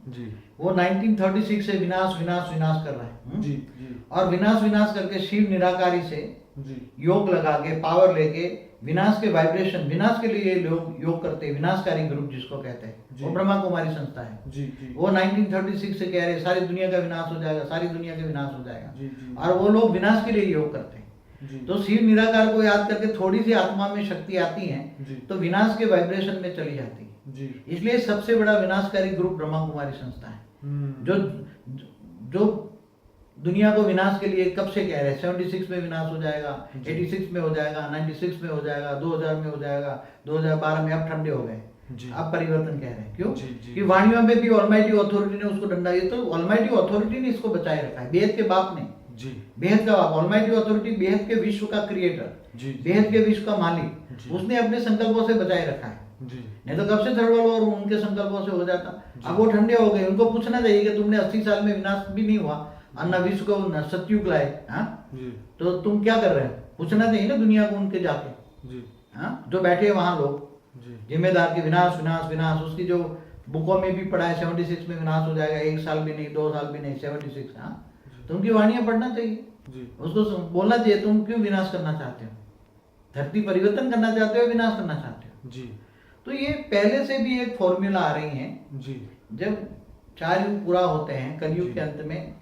जी, वो 1936 से विनाश विनाश विनाश कर रहा है। जी जी, और विनाश करके शिव निराकारी से जी योग लगा के, पावर लेके विनाश के वाइब्रेशन, विनाश के लिए लोग योग करते हैं। विनाशकारी ग्रुप जिसको कहते हैं, वो ब्रह्मा कुमारी संस्था है। जी जी, वो 1936 से कह रहे सारी दुनिया का विनाश हो जाएगा, सारी दुनिया का विनाश हो जाएगा। जी जी, और वो लोग विनाश के लिए योग करते हैं। तो शिव निराकार को याद करके थोड़ी सी आत्मा में शक्ति आती है तो विनाश के वाइब्रेशन में चली जाती है। इसलिए सबसे बड़ा विनाशकारी ग्रुप ब्रह्मा कुमारी संस्था है, जो दुनिया को विनाश के लिए कब से कह रहे हैं। 76 में विनाश हो जाएगा, 86 में हो जाएगा, 96 में हो जाएगा, 2000 में हो जाएगा, 2012 में। अब ठंडे हो गए, अब परिवर्तन कह रहे हैं। क्यों? कि वाणियों में भी ऑलमाइटी अथॉरिटी ने उसको डंडा, ये तो ऑलमाइटी अथॉरिटी ने इसको बचाए रखा है, बेहद के बाप ने। बेहद का बाप, ऑलमाइटी अथॉरिटी, बेहद के विश्व का क्रिएटर, बेहद के विश्व का मालिक, उसने अपने संकल्पों से बचाए रखा है। नहीं तो कब से थर्ड वर्ल्ड वॉर उनके संकल्पों से हो जाता। अब वो ठंडे हो गए, उनको पूछना चाहिए कि तुमने 80 साल में विनाश भी नहीं हुआ, अन्ना विश्व को सतयुग लाए, तो तुम क्या कर रहे हो? पूछना चाहिए ना दुनिया को उनके जाके। जो बैठे हैं वहां लोग जिम्मेदार के विनाश विनाश विनाश, उसकी जो बुकों में भी पढ़ा है 76 में विनाश हो जाएगा, 1 साल भी नहीं, 2 साल भी नहीं, 76। तो उनकी वाणियां पढ़ना चाहिए, उसको बोलना चाहिए तुम क्यों विनाश करना चाहते हो, धरती परिवर्तन करना चाहते हो, विनाश करना चाहते हो जी। तो ये पहले से भी एक फॉर्मूला आ रही है जी। जब 4 युग पूरा होते हैं, कलयुग के अंत में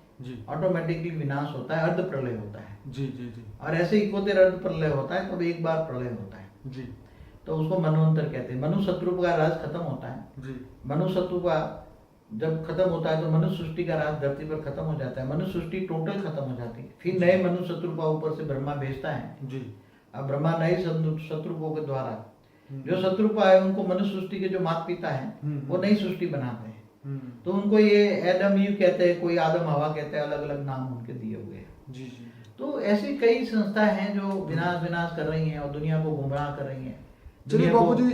ऑटोमेटिकली विनाश होता है, अर्ध प्रलय होता है जी जी जी। और ऐसे 71 अर्ध प्रलय होता है, तब एक बार प्रलय होता है जी। तो उसको मनवंतर कहते हैं। मनु शत्रु का राज खत्म होता है जी। मनु शत्रु का जब खत्म होता है तो मनुष्य सृष्टि का राज धरती पर खत्म हो जाता है, मनुष्य सृष्टि टोटल खत्म हो जाती है। फिर नए मनुष्य शत्रुपा ऊपर से ब्रह्मा भेजता है जी। अब ब्रह्मा नए शत्रुपों के द्वारा, जो शत्रुपा है उनको मनुष्य सृष्टि के जो माता पिता है वो नई सृष्टि बनाते हैं। तो उनको ये एडम ईव कहते हैं, कोई आदम हवा कहते हैं, अलग अलग नाम उनके दिए हुए हैं जी जी। तो ऐसी कई संस्था हैं जो विनाश कर रही हैं और दुनिया को गुमराह कर रही हैं। चलिए बाबूजी,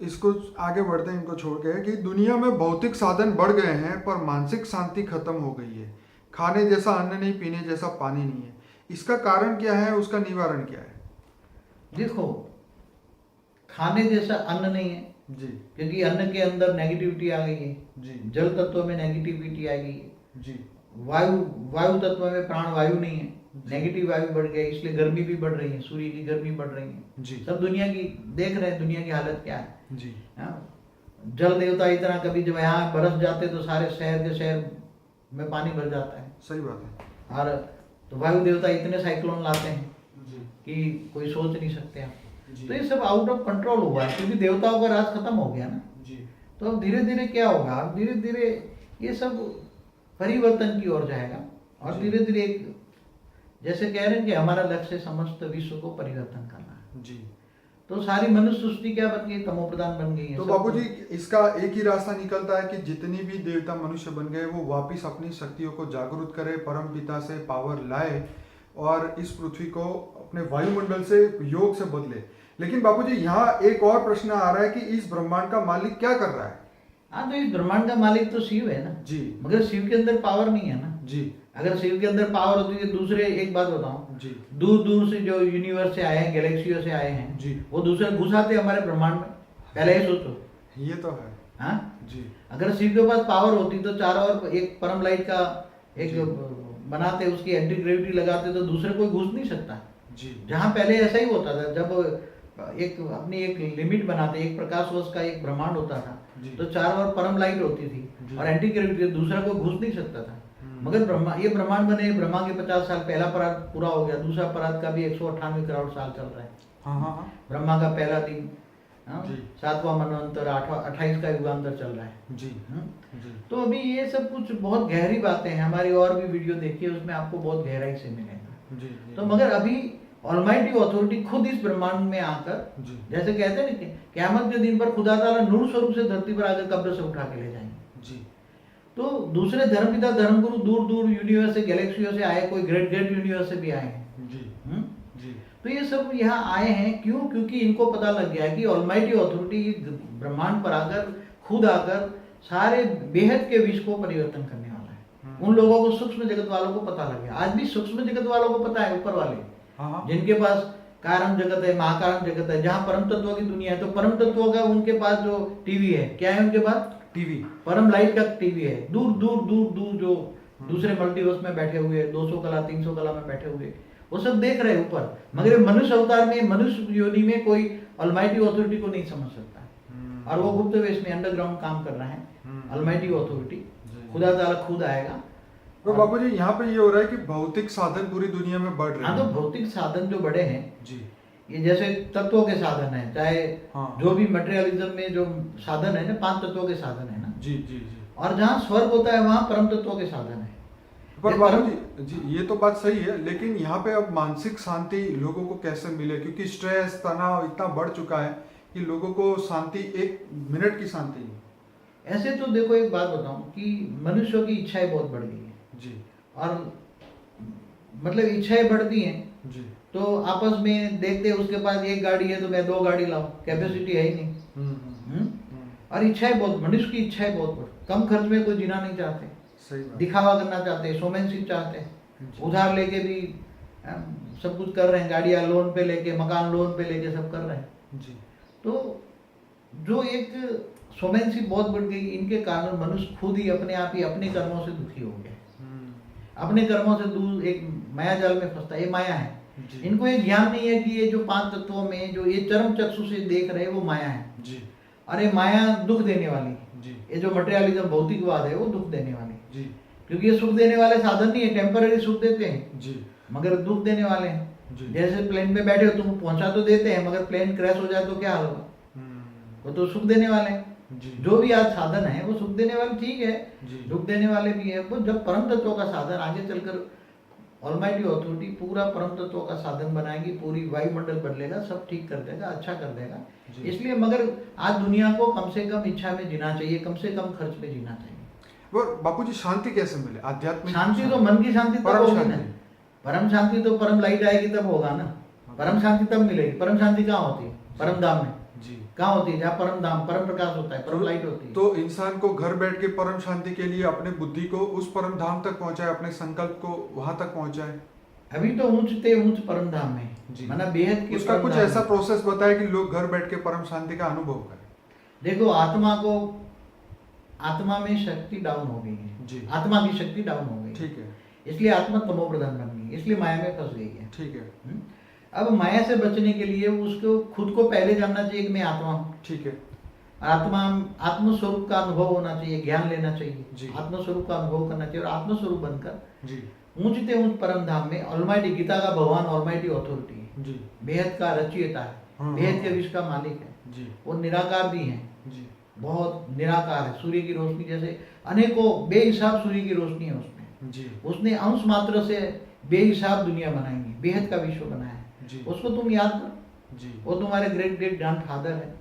इसको आगे बढ़ते हैं, इनको छोड़ के, कि दुनिया में भौतिक साधन बढ़ गए हैं पर मानसिक शांति खत्म हो गई है। खाने जैसा अन्न नहीं, पीने जैसा पानी नहीं है। इसका कारण क्या है, उसका निवारण क्या है? देखो, खाने जैसा अन्न नहीं है जी, क्योंकि अन्न के अंदर नेगेटिविटी आ गई है जी। जल तत्व में नेगेटिविटी आ गई है जी। वायु तत्व में प्राण वायु नहीं है, नेगेटिव वायु बढ़ गई, इसलिए गर्मी भी बढ़ रही है, सूर्य की गर्मी बढ़ रही है जी। सब दुनिया की देख रहे हैं, दुनिया की हालत क्या है जी। जल देवता इतना, कभी जब यहाँ बरस जाते तो सारे शहर के शहर में पानी भर जाता है। सही बात है। और तो वायु देवता इतने साइक्लोन लाते हैं जी कि कोई सोच नहीं सकते आप। जी तो ये सब आउट ऑफ कंट्रोल हुआ है, क्योंकि देवताओं का राज खत्म हो गया ना। जी तो अब धीरे धीरे क्या होगा, अब धीरे धीरे ये सब परिवर्तन की ओर जाएगा। और जी। धीरे धीरे एक, जैसे कह रहे हैं कि हमारा लक्ष्य समस्त विश्व को परिवर्तन करना है, जी। तो सारी मनुष्य सृष्टि क्या बन गई, तमोप्रधान बन गई है। तो सब बापूजी इसका एक ही रास्ता निकलता है कि जितनी भी देवता मनुष्य बन गए वो वापिस अपनी शक्तियों को जागरूक करे, परम पिता से पावर लाए और इस पृथ्वी को अपने वायुमंडल से योग से बदले। लेकिन बापूजी यहाँ एक और प्रश्न आ रहा है कि इस ब्रह्मांड का मालिक क्या कर रहा है? हाँ, तो इस ब्रह्मांड का मालिक तो शिव है ना जी मगर शिव के अंदर पावर नहीं है ना। जी अगर शिव के अंदर पावर होती है, दूसरे एक बात बताऊं, जी दूर दूर से जो यूनिवर्स से आए हैं, गैलेक्सियों से आए हैं जी। वो दूसरे घुसाते हमारे ब्रह्मांड में, पहले ही सोचो। ये तो है। हाँ, जी अगर शिव के पास पावर होती तो चारों ओर एक परम लाइट का एक जी। बनाते, उसकी एंटी ग्रेविटी लगाते तो दूसरे कोई घुस नहीं सकता। जी जहाँ पहले ऐसा ही होता था, जब एक अपनी एक लिमिट बनाते, एक प्रकाश वर्ष का एक ब्रह्मांड होता था जी। तो चारों ओर परम लाइट होती थी जी। और एंटी ग्रेविटी, दूसरा कोई घुस नहीं सकता था। मगर ये ब्रह्मांड बने, ब्रह्मा के 50 साल पहला पराग पूरा हो गया, दूसरा पराग का भी 198 करोड़ साल चल रहा है। हाँ हाँ हाँ। ब्रह्मा का पहला दिन, हाँ, जी। 7वां मनवंतर, 28 का युगांतर चल रहा है। जी जी तो अभी ये सब कुछ बहुत गहरी बातें हैं, हमारी और भी वीडियो देखिए, उसमें आपको बहुत गहराई से मिलेगा। जी तो मगर अभी ऑलमाइटी अथॉरिटी खुद इस ब्रह्मांड में आकर, जी जैसे कहते हैं ना कि क़यामत के दिन पर खुदा ताला नूर स्वरूप से धरती पर आकर कब्र से उठा के ले जाएंगे। जी तो दूसरे धर्मपिता धर्मगुरु दूर दूर यूनिवर्स से, गैलेक्सियों से आए, कोई ग्रेट ग्रेट यूनिवर्स से भी आए हैं। जी हम्म? जी तो ये सब यहाँ आए हैं क्यों? क्योंकि इनको पता लग गया है कि ऑलमाइटी अथॉरिटी ब्रह्मांड पर आकर खुद आकर सारे बेहद के विश्व को परिवर्तन करने वाला है। उन लोगों को, सूक्ष्म जगत वालों को पता लग गया। आज भी सूक्ष्म जगत वालों को पता है, ऊपर वाले हाँ जिनके पास कारण जगत है, महाकारण जगत है, जहाँ परम तत्व की दुनिया है, तो परम तत्व का उनके पास जो टीवी है, क्या है उनके पास? टीवी, परम लाइट का टीवी है। दूर दूर दूर दूर जो दूसरे मल्टीवर्स में बैठे हुए, 200 कला 300 कला में बैठे हुए, वो सब देख रहे हैं ऊपर। मगर मनुष्य अवतार में, मनुष्य योनि में कोई ऑलमाइटी अथॉरिटी को नहीं समझ सकता। और वो गुप्त वेश में अंडरग्राउंड काम कर रहा है ऑलमाइटी अथॉरिटी। खुदा ताला खुद आएगा। तो बाबू जी यहाँ पे ये हो रहा है कि भौतिक साधन पूरी दुनिया में बढ़ रहे हाँ, हैं। तो भौतिक साधन जो बड़े हैं जी, ये जैसे तत्वों के साधन है, चाहे हाँ। जो भी मटेरियलिज्म में जो साधन है ना, 5 तत्वों के साधन है ना। जी जी जी। और जहाँ स्वर्ग होता है वहाँ परम तत्वों के साधन है। पर ये बाबू परम- जी ये तो बात सही है, लेकिन यहाँ पे अब मानसिक शांति लोगों को कैसे मिले? क्योंकि स्ट्रेस, तनाव इतना बढ़ चुका है कि लोगों को शांति, 1 मिनट की शांति नहीं। ऐसे तो देखो, एक बात बताऊं कि मनुष्यों की इच्छाएं बहुत बढ़ गई है। जी और मतलब इच्छाएं बढ़ती हैं जी। तो आपस में देखते हैं, उसके पास एक गाड़ी है तो मैं 2 गाड़ी लाऊं, कैपेसिटी है ही नहीं। और इच्छाएं बहुत, मनुष्य की इच्छाएं बहुत बढ़, कम खर्च में कोई जीना नहीं चाहते, सही बात। दिखावा करना चाहते हैं, शोमैनशिप चाहते हैं, जी। उधार लेके भी सब कुछ कर रहे हैं, गाड़ियां लोन पे लेके, मकान लोन पे लेके सब कर रहे हैं। जी तो जो एक शोमैनशिप बहुत बढ़ गई, इनके कारण मनुष्य खुद ही अपने आप ही अपने कर्मों से दुखी हो गया, अपने कर्मों से दूर एक माया जाल में फंसता है। ये माया है। जी। इनको ये ज्ञान नहीं है कि ये जो 5 तत्वों में जो ये चरम चक्षु से देख रहे हैं वो माया है। जी और ये माया दुख देने वाली है। जी ये जो मटेरियलिज्म, भौतिकवाद है, वो दुख देने वाली है। जी क्योंकि ये सुख देने वाले साधन नहीं है, टेम्पररी सुख देते हैं जी मगर दुख देने वाले हैं। जी। जैसे प्लेन में बैठे हो, तुम पहुंचा तो देते हैं मगर प्लेन क्रैश हो जाए तो क्या हाल होगा? वो तो सुख देने वाले हैं। जी। जो भी आज साधन है वो सुख देने वाले ठीक है, जी। दुख देने वाले भी है। वो जब परम तत्वों का साधन आगे चलकर ऑलमाइटी अथॉरिटी पूरा परम तत्वों का साधन बनाएगी, पूरी वायुमंडल बदलेगा, सब ठीक कर देगा, अच्छा कर देगा। जी। इसलिए मगर आज दुनिया को कम से कम इच्छा में जीना चाहिए, कम से कम खर्च में जीना चाहिए। वो बापूजी शांति कैसे मिले? आध्यात्मिक शांति तो मन की शांति तब परम होगी ना। शांति। परम शांति तो परम लाइट आएगी तब होगा ना। परम शांति तब मिलेगी। परम शांति कहाँ होती है? परम धाम में। जी। कहाँ होती है? जहाँ परम धाम, परम प्रकाश होता है, परम लाइट होती है। तो इंसान को घर बैठ के परम शांति के लिए अपने बुद्धि को उस परम धाम तक पहुंचाए, अपने संकल्प को वहां तक पहुंचाए। अभी तो ऊंचते ऊंच परम धाम में, जी। माना बेहद के उसका परम कुछ धाम ऐसा में। प्रोसेस बताए कि लोग घर बैठ के परम शांति का अनुभव करें। देखो, आत्मा में शक्ति डाउन हो गई है। जी। आत्मा की शक्ति डाउन हो गई है। ठीक है। इसलिए आत्मा तमोप्रधान बन गई, इसलिए माया में फंस गई है। ठीक है। अब माया से बचने के लिए उसको खुद को पहले जानना चाहिए कि मैं आत्मा हूँ। ठीक है। आत्मा आत्म स्वरूप का अनुभव होना चाहिए, ज्ञान लेना चाहिए, जी। आत्म स्वरूप का अनुभव करना चाहिए और आत्म स्वरूप बनकर जी ऊंचते ऊंच परम धाम में ऑलमाइटी, गीता का भगवान ऑलमाइटी अथॉरिटी है, जी बेहद का रचयिता है, हाँ, बेहद हाँ, के विश्व का मालिक है, जी वो निराकार भी है, जी बहुत निराकार है। सूर्य की रोशनी जैसे अनेकों बेहिसाब सूर्य की रोशनी है उसमें, जी उसने अंश मात्र से बेहिसाब दुनिया बनाई है, बेहद का विश्व बनाया है। जी उसको तुम याद करो, जी वो तुम्हारे ग्रेट ग्रेट ग्रैंड फादर है।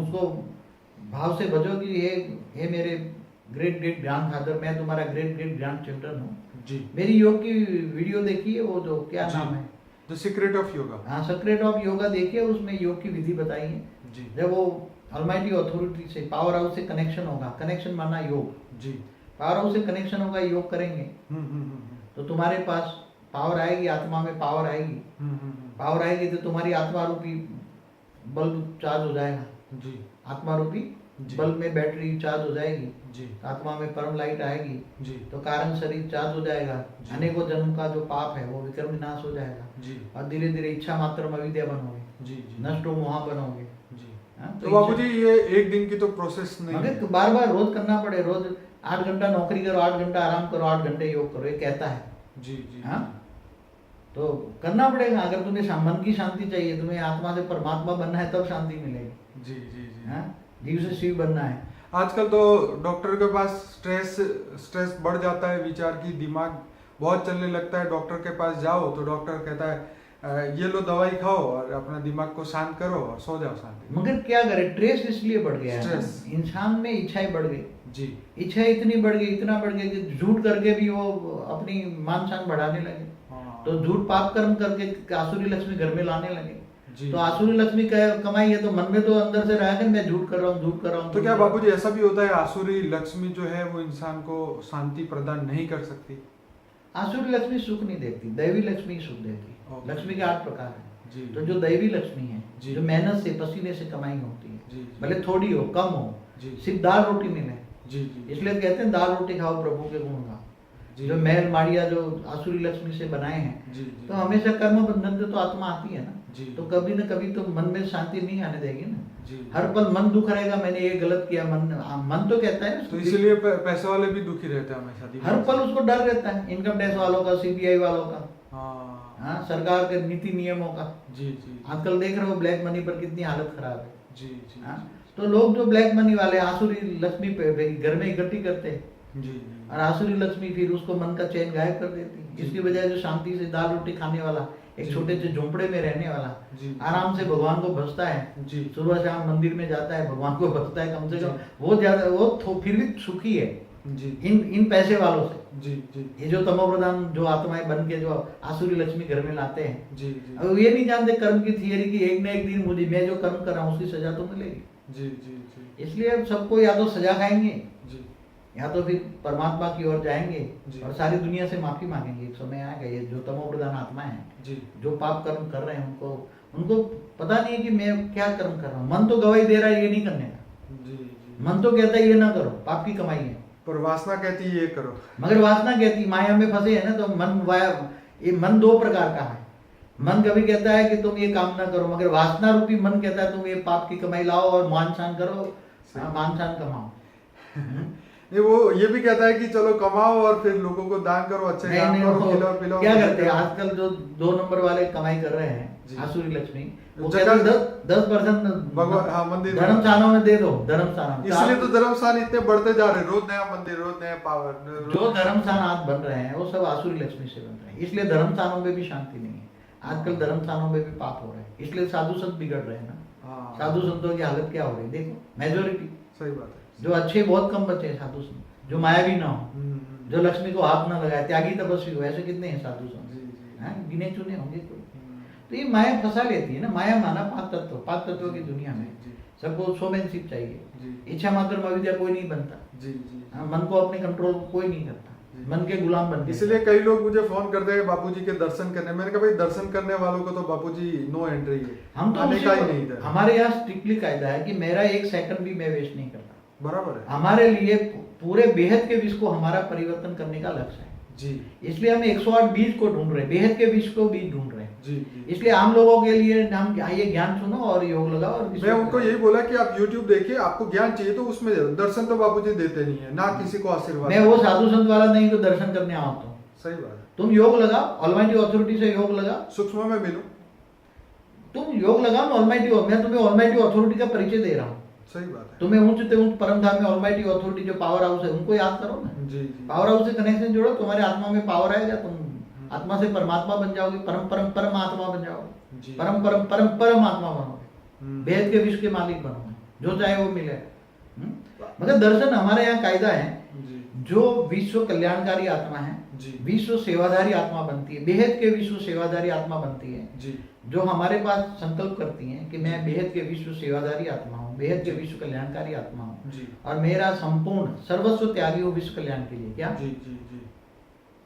उसको भाव से भजो कि हे मेरे ग्रेट ग्रेट ग्रैंड फादर, मैं तुम्हारा ग्रेट ग्रेट ग्रैंड चिल्ड्रन हूँ। जी मेरी योग की वीडियो देखिए, वो जो क्या जी। नाम है, द सीक्रेट ऑफ योगा। हाँ सीक्रेट ऑफ योगा देखिए, उसमें योग की विधि बताई है। जी जब वो ऑलमाइटी अथॉरिटी से, पावर हाउस से कनेक्शन होगा, कनेक्शन माना योग, जी पावर हाउस से कनेक्शन होगा, योग करेंगे तो तुम्हारे पास पावर आएगी, आत्मा में पावर आएगी, पावर आएगी तो तुम्हारी आत्मा रूपी बल्ब चार्ज हो जाएगा, जी आत्मा रूपी जी। बल्ब में बैटरी चार्ज हो जाएगी, जी आत्मा में परम लाइट आएगी जी तो कारण शरीर चार्ज हो जाएगा, जी। अनेकों जन्म का जो पाप है वो विक्रम विनाश हो जाएगा जी और धीरे धीरे इच्छा मात्र में अविद्या बनोगे, जी जी नष्ट हो मोहा बनोगे। जी। हाँ, तो बाबूजी ये एक दिन की तो प्रोसेस नहीं है। मगर बार बार रोज करना पड़े, रोज 8 घंटा नौकरी करो, 8 घंटा आराम करो, 8 घंटे योग करो, ये कहता है। जी जी हाँ, तो करना पड़ेगा। अगर तुम्हें मन की शांति चाहिए, तुम्हें आत्मा से परमात्मा बनना है, तब शांति मिलेगी। जी जी जी। हाँ, जीव से शिव बनना है। आजकल तो डॉक्टर के पास स्ट्रेस बढ़ जाता है, विचार की दिमाग बहुत चलने लगता है। डॉक्टर के पास जाओ तो डॉक्टर कहता है ये लो दवाई खाओ और अपना दिमाग को शांत करो और सो जाओ शांति। मगर क्या करे, ट्रेस इसलिए बढ़ गया है, स्ट्रेस। इंसान में इच्छाएं बढ़ गई, जी इच्छाएं इतनी बढ़ गई, इतना बढ़ गया कि झूठ करके भी वो अपनी मान शान बढ़ाने लगे। हाँ। तो झूठ पाप कर्म करके आसुरी लक्ष्मी घर में लाने लगे। जी। तो आसुरी लक्ष्मी कमाई है तो मन में तो अंदर से रहा कि मैं झूठ कर रहा हूँ, झूठ कर रहा हूँ। तो क्या बाबूजी ऐसा भी होता है आसुरी लक्ष्मी जो है वो इंसान को शांति प्रदान नहीं कर सकती? आसुरी लक्ष्मी सुख नहीं देती, दैवी लक्ष्मी सुख देती। ओके। लक्ष्मी के 8 प्रकार हैं। जी। तो जो दैवी लक्ष्मी है, जी। जो मेहनत से पसीने से कमाई होती है, जी, जी। भले थोड़ी हो कम हो, जी। सिर्फ दाल रोटी मिले, जी जी। इसलिए कहते हैं दाल रोटी खाओ प्रभु के गुण गाओ। जी। जो महल माड़िया जो आसुरी लक्ष्मी से बनाए हैं, जी जी। तो हमेशा कर्म बंधन से तो आत्मा आती है ना, जी। तो कभी न कभी तो मन में शांति नहीं आने देगी ना। जी। हर पल मन दुख रहेगा, मैंने ये गलत किया, मन तो कहता है तो इसलिए पैसे वाले भी दुखी रहते हैं हमेशा दिमाग हर से। पल उसको डर रहता है, इनकम टैक्स वालों का, सीबीआई वालों का, हाँ हाँ, सरकार के नीति नियमों का। जी जी आजकल देख रहे हो ब्लैक मनी पर कितनी हालत खराब है। जी जी हाँ, तो लोग जो ब्लैक मनी वाले आसुरी लक्ष्मी पे घर में इकट्ठी करते हैं जी जी। और आसुरी लक्ष्मी फिर उसको मन का चैन गायब कर देती है। जी। इसकी बजाय जो शांति से दाल रोटी खाने वाला, एक जी। छोटे से झोंपड़े में रहने वाला, जी। आराम से भगवान को भजता है, जी। सुबह शाम मंदिर में जाता है, भगवान को भजता है, कम से कम जी। वो ज्यादा फिर भी सुखी है जी इन पैसे वालों से। जी जी ये जो तमोप्रधान जो आत्माएं बन के जो आसुरी लक्ष्मी घर में लाते हैं, जी जी अब ये नहीं जानते कर्म की थियरी की एक न एक दिन मुझे, मैं जो कर्म कर रहा हूँ उसकी सजा तो मिलेगी। जी जी जी इसलिए अब सबको या तो सजा खाएंगे जी या तो फिर परमात्मा की ओर जाएंगे जी। और सारी दुनिया से माफी मांगेंगे। एक समय आएगा, ये जो तमोप्रधान आत्मा है, जी जो पाप कर्म कर रहे हैं, उनको पता नहीं है कि मैं क्या कर्म कर रहा हूँ। मन तो गवाही दे रहा है ये नहीं करने का, जी जी। मन तो कहता है ये ना करो, पाप की कमाई है, पर वासना कहती है ये करो। मगर वासना कहती, माया में फंसे है ना, तो ये मन 2 प्रकार का है। मन कभी कहता है कि तुम ये काम ना करो, मगर वासना रूपी मन कहता है तुम ये पाप की कमाई लाओ और मान शान करो, मान शान कमाओ। ये वो ये भी कहता है कि चलो कमाओ और फिर लोगों को दान करो, अच्छे नहीं काम नहीं, करो, वो खिलाओ पिलाओ। क्या करते हैं आजकल जो 2 नंबर वाले कमाई कर रहे हैं, जी। आसुरी लक्ष्मी, वो जगह- कहते हैं 10% भगवान हाँ मंदिर धर्मशालाओं में दे दो, धर्मशाला में। इसलिए तो धर्मस्थान इतने बढ़ते जा रहे हैं, रोज नया मंदिर, रोज नया पावर। जो धर्मस्थान आज बन रहे हैं वो सब आसुरी लक्ष्मी से बन रहे हैं, इसलिए धर्मस्थानों में भी शांति नहीं है। आजकल धर्मस्थानों में भी पाप हो रहे हैं, इसलिए साधु संत बिगड़ रहे हैं ना। हाँ साधु संतों की हालत क्या हो रही है देखो, मेजोरिटी सही बात है। जो अच्छे बहुत कम बचे हैं साधु संत, जो मायावी ना हो, जो लक्ष्मी को हाथ ना लगाए, त्यागी तपस्वी हो, ऐसे कितने हैं साधु संत? जी जी हाँ, गिने चुने होंगे कोई। तो ये माया फंसा लेती है ना। माया माना 5 तत्वों की दुनिया में जी सबको शोमैनशिप चाहिए, जी इच्छा मात्र में अविद्या कोई नहीं बनता। जी जी हाँ, मन को अपने कंट्रोल कोई नहीं करता, जी। मन के गुलाम बन इसलिए कई लोग मुझे फोन करते हैं बापूजी के दर्शन करने। मैंने कहा भाई दर्शन करने वालों को तो बापूजी नो एंट्री है, हम तो आने का ही नहीं उसी- इधर। हमारे यहाँ स्ट्रिक्टली कायदा है कि मेरा 1 सेकंड भी मैं वेस्ट नहीं करता। बराबर है। हमारे लिए पूरे बेहद के विश्व को हमारा परिवर्तन करने का लक्ष्य है। जी इसलिए हम 108 बीज को ढूंढ रहे हैं, बेहद के विष को बीज ढूंढ रहे हैं। जी जी इसलिए आम लोगों के लिए हम ये ज्ञान सुनो और योग लगाओ और मैं उनको यही बोला कि आप YouTube देखिए, आपको ज्ञान चाहिए तो उसमें दर्शन तो बापूजी देते नहीं है, ना किसी को आशीर्वाद। मैं वो साधु संत वाला नहीं तो दर्शन करने आओ तुम। सही बात है। तुम योग लगाओ, ऑलमाइटी अथॉरिटी से योग लगाओ, सूक्ष्म में मिलो, तुम योग लगाओ ना ऑलमाइटी। मैं तुम्हें ऑलमाइटी अथॉरिटी का परिचय दे रहा हूँ। सही बात है। तुम्हें ऊंच से ऊंच परम धाम में ऑलमाइटी अथॉरिटी जो पावर हाउस है उनको याद करो ना। जी जी पावर हाउस से कनेक्शन जोड़ो, तुम्हारे आत्मा में पावर आएगा, तुम आत्मा से परमात्मा बन जाओगे, परम परम परम आत्मा बन जाओगे, जी। परम परम परम परम आत्मा बनोगे, हम्म। भेद के विश्व के मालिक बनोगे, जो चाहे वो मिले। मगर दर्शन हमारे यहाँ कायदा है, जी जो विश्व कल्याणकारी आत्मा है, जी विश्व सेवाधारी आत्मा बनती है, बेहद के विश्व सेवाधारी आत्मा बनती है, जी जो हमारे पास संकल्प करती हैं कि मैं बेहद के विश्व सेवाधारी आत्मा हूँ, बेहद के विश्व कल्याणकारी आत्मा हूँ, जी और मेरा संपूर्ण सर्वस्व त्यागी हो विश्व कल्याण के लिए। क्या जी जी जी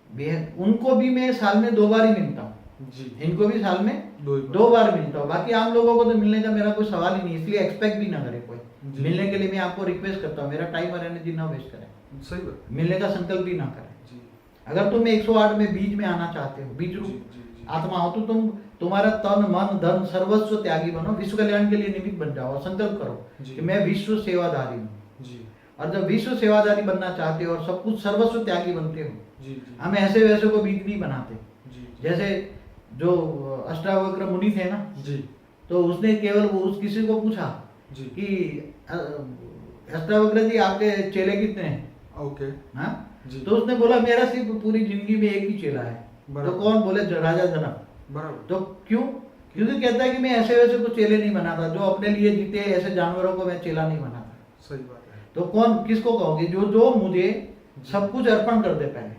बेहद, उनको भी मैं साल में 2 बार ही मिलता हूँ, जी इनको भी साल में दो ही बार। 2 बार मिलता हूँ। बाकी आम लोगों को तो मिलने का मेरा कोई सवाल ही नहीं, इसलिए एक्सपेक्ट भी ना करे कोई। जी। मिलने के लिए मैं आपको रिक्वेस्ट करता हूँ, मेरा टाइम और एनर्जी ना वेस्ट करें, सही बात। मिलने का संकल्प भी ना करें। जी अगर तुम 108 में बीज में आना चाहते हो, बीज जी रूप जी जी आत्मा हो, तो तुम्हारा तन मन धन सर्वस्व त्यागी बनो, विश्व कल्याण के लिए निमित्त बन जाओ और संकल्प करो जी। कि मैं विश्व सेवाधारी हूँ। जी और जब विश्व सेवाधारी बनना चाहते हो और सब कुछ सर्वस्व त्यागी बनते हो, जी जी हम ऐसे वैसे को बीज नहीं बनाते। जी जैसे जो अष्टावक्र मुनि थे ना, जी तो उसने केवल वो उस किसी को पूछा जी कि अष्टावक्र जी आपके चेले कितने हैं? ओके हाँ, जी तो उसने बोला मेरा सिर्फ पूरी जिंदगी में एक ही चेला है। तो बराबर। कौन? बोले राजा जनक। बराबर। तो क्यों? क्योंकि कहता है कि मैं ऐसे वैसे को चेले नहीं बनाता, जो अपने लिए जीते ऐसे जानवरों को मैं चेला नहीं बनाता। सही बात है। तो कौन किसको कहोगे? जो जो मुझे सब कुछ अर्पण कर दे, पहले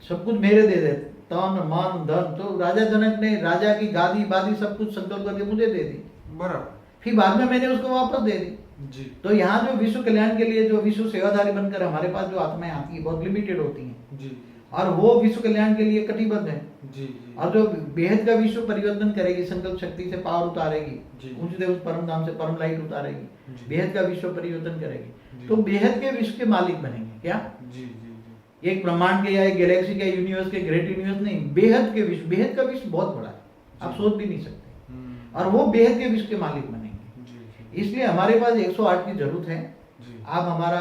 सब कुछ मेरे दे दे, तन मन धन। तो राजा जनक ने राजा की गादी बादी सब कुछ संकल्प करके मुझे दे दी, बराबर। फिर बाद में मैंने उसको वापस दे दी। जी तो यहाँ जो विश्व कल्याण के लिए जो विश्व सेवाधारी बनकर हमारे पास जो आत्माएं आती है बहुत लिमिटेड होती हैं, जी और वो विश्व कल्याण के लिए कटिबद्ध है। जी जी और जो बेहद का विश्व परिवर्तन करेगी, संकल्प शक्ति से पावर उतारेगी, जी। ऊंच देव परम धाम से परम लाइट उतारेगी, जी। बेहद का विश्व परिवर्तन करेगी, जी। तो बेहद के विश्व के मालिक बनेंगे। क्या जी जी जी एक ब्रह्मांड के या एक गैलेक्सी के यूनिवर्स के ग्रेट यूनिवर्स नहीं, बेहद के विश्व। बेहद का विश्व बहुत बड़ा है, आप जी। सोच भी नहीं सकते, और वो बेहद के विश्व के मालिक बनेंगे। जी जी इसलिए हमारे पास 108 की जरूरत है। जी आप हमारा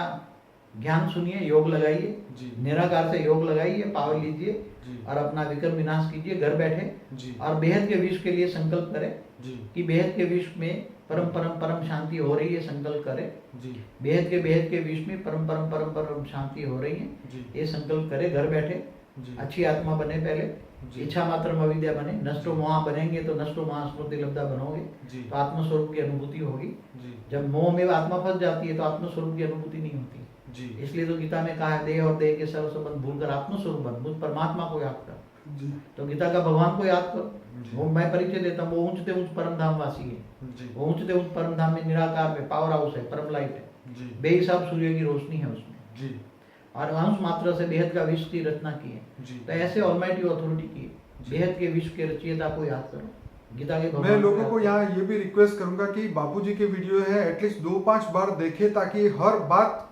ज्ञान सुनिए, योग लगाइए, जी निराकार से योग लगाइए, पावर लीजिए जी और अपना विक्रम विनाश कीजिए घर बैठे, जी और बेहद के विश्व के लिए संकल्प करें जी कि बेहद के विश्व में परम परम परम शांति हो रही है। संकल्प करें जी बेहद के विश्व में परम परम परम परम शांति हो रही है। जी ये संकल्प करें घर बैठे। जी अच्छी आत्मा बने, पहले जी। इच्छा मात्र अविद्या बने, नष्टो मोह बनेंगे तो नष्टो महास्मृति लब्धा बनोगे, जी तो आत्मस्वरूप की अनुभूति होगी। जी जब मोह में आत्मा फंस जाती है तो आत्मस्वरूप की अनुभूति नहीं होती। जी इसलिए तो गीता में कहा है, देह और देह के सर्व संबंध भूलकर आत्मस्वरूप बन, मुझ परमात्मा को याद कर। जी तो गीता का भगवान को याद करो। जी। वो मैं परिचय देता हूँ, वो ऊंचते ऊंच परम धाम वासी है। जी वो ऊंचते ऊंच परम धाम में निराकार में पावर हाउस है, परम लाइट है, जी बेहिसाब सूर्य की रोशनी है उसमें, जी और अंश मात्रा से बेहद का विश्व की रचना की है। जी तो ऐसे ऑलमाइटी अथॉरिटी की जी। बेहद के विश्व के रचयिता को याद करो, गीता के भगवान मैं लोगों याद को करो। यहाँ ये भी रिक्वेस्ट करूंगा कि बापूजी के वीडियो है एटलीस्ट 2-5 बार देखें, ताकि हर बात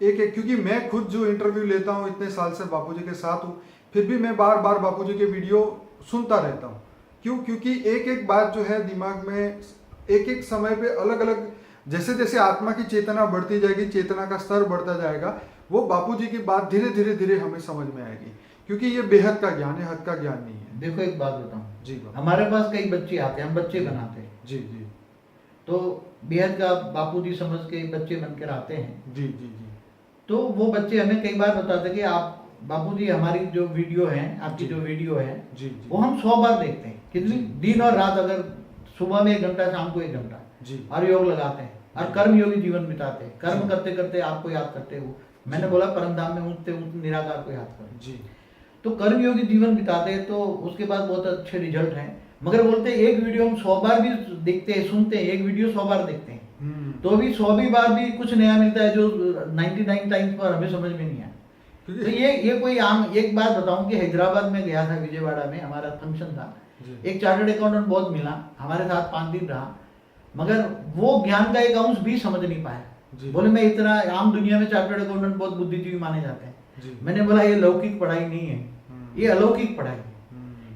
एक एक, क्योंकि मैं खुद जो इंटरव्यू लेता हूँ इतने साल से बापूजी के साथ हूँ, फिर भी मैं बार बार बापूजी के वीडियो सुनता रहता हूँ। क्यों? क्योंकि एक एक बात जो है दिमाग में एक एक समय पे अलग अलग, जैसे जैसे आत्मा की चेतना बढ़ती जाएगी, चेतना का स्तर बढ़ता जाएगा, वो बापूजी की बात धीरे धीरे धीरे हमें समझ में आएगी, क्योंकि ये बेहद का ज्ञान है, हद का ज्ञान नहीं है। देखो एक बात बताऊं, जी बाबा। हमारे पास कई बच्चे आते हैं, हम बच्चे बनाते हैं, जी जी तो बेहद का बापूजी समझ के बच्चे बनकर आते हैं। जी जी जी तो वो बच्चे हमें कई बार बताते कि आप बापूजी हमारी जो वीडियो है, आपकी जी। जो वीडियो है जी जी वो हम 100 बार देखते हैं। कितनी? जी। दिन और रात, अगर सुबह में 1 घंटा, शाम को 1 घंटा, जी और योग लगाते हैं और जी। कर्म योगी जीवन बिताते हैं। कर्म जी। करते करते आपको याद करते हो, मैंने जी। बोला परम धाम में ऊँचते ऊँच निराकार को याद करो। जी तो कर्म योगी जीवन बिताते हैं, तो उसके बाद बहुत अच्छे रिजल्ट हैं। मगर बोलते हैं एक वीडियो हम 100 बार भी देखते हैं, सुनते हैं, एक वीडियो 100 बार देखते हैं, तो भी 100 बार भी कुछ नया मिलता है जो 99 टाइम्स पर हमें समझ में नहीं आया। तो ये कोई आम, एक बात बताऊं कि हैदराबाद में गया था, विजयवाड़ा में हमारा फंक्शन था, जी। एक चार्टर्ड अकाउंटेंट बहुत मिला, हमारे साथ 5 दिन रहा, मगर वो ज्ञान का एक अंश भी समझ नहीं पाया। जी। बोले मैं इतना, आम दुनिया में चार्टर्ड अकाउंटेंट बहुत बुद्धिजीवी माने जाते हैं, जी। मैंने बोला ये लौकिक पढ़ाई नहीं है, ये अलौकिक पढ़ाई है।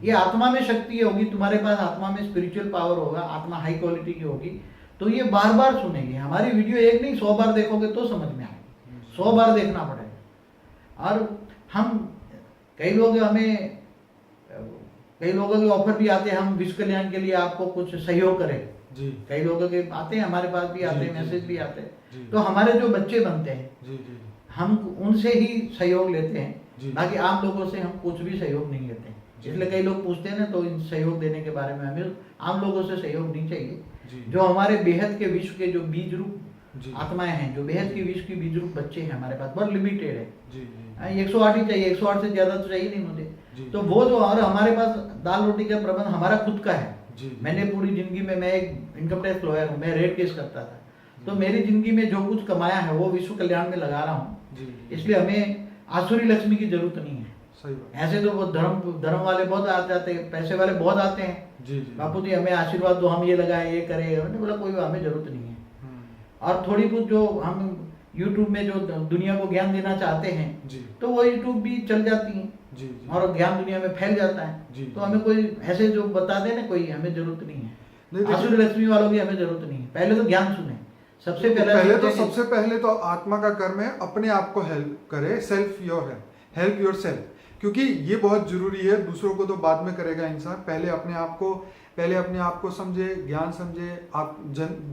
ये आत्मा में शक्ति होगी, तुम्हारे पास आत्मा में स्पिरिचुअल पावर होगा, आत्मा हाई क्वालिटी की होगी, तो ये बार बार सुनेंगे हमारी वीडियो। एक नहीं 100 बार देखोगे तो समझ में आएगी, 100 बार देखना पड़ेगा। और हम कई लोग हमें कई लोगों के ऑफर भी आते हैं, हम विश्व कल्याण के लिए आपको कुछ सहयोग करें जी। कई लोगों के आते हैं, हमारे पास भी आते जी, हैं, जी, मैसेज जी, भी आते जी। हैं। तो हमारे जो बच्चे बनते हैं जी जी हम उनसे ही सहयोग लेते हैं, जी। बाकी आम लोगों से हम कुछ भी सहयोग नहीं लेते हैं। जी। इसलिए कई लोग पूछते हैं ना, तो इन सहयोग देने के बारे में हमें आम लोगों से सहयोग नहीं चाहिए। जी। जो हमारे बेहद के विश्व के जो बीज रूप जी। आत्माएं हैं, जो बेहद की विश्व की बीज रूप बच्चे हैं हमारे पास, बहुत लिमिटेड है। जी जी 108 ही चाहिए, 108 से ज्यादा तो चाहिए नहीं मुझे। जी। तो वो जो, और हमारे पास दाल रोटी का प्रबंध हमारा खुद का है। जी। मैंने पूरी जिंदगी में, मैं एक इनकम टैक्स लॉयर हूँ, मैं रेट केस करता था, तो मेरी जिंदगी में जो कुछ कमाया है वो विश्व कल्याण में लगा रहा हूँ। जी। इसलिए हमें आसुरी लक्ष्मी की जरूरत नहीं है। सही बात। ऐसे तो वो धर्म वाले बहुत आ जाते हैं, पैसे वाले बहुत आते हैं, जी जी। बापू जी हमें आशीर्वाद दो, हम ये लगाए, ये करें। मैंने बोला कोई हमें जरूरत नहीं है। और थोड़ी बहुत जो हम YouTube में जो दुनिया को ज्ञान देना चाहते हैं, जी तो वो YouTube भी चल जाती है जी जी। और ज्ञान दुनिया में फैल जाता जी, है। तो जी। हमें कोई ऐसे जो बता दे ना, कोई हमें जरूरत नहीं नहीं, है। देखिए- आसुरी लक्ष्मी वालों की हमें जरूरत नहीं है। पहले तो ज्ञान सुने, सबसे सबसे पहले तो आत्मा का कर्म है अपने आप को हेल्प करे, हेल्प योर सेल्फ, क्योंकि ये बहुत जरूरी है। दूसरों को तो बाद में करेगा इंसान, पहले अपने आप को समझे, ज्ञान समझे, आप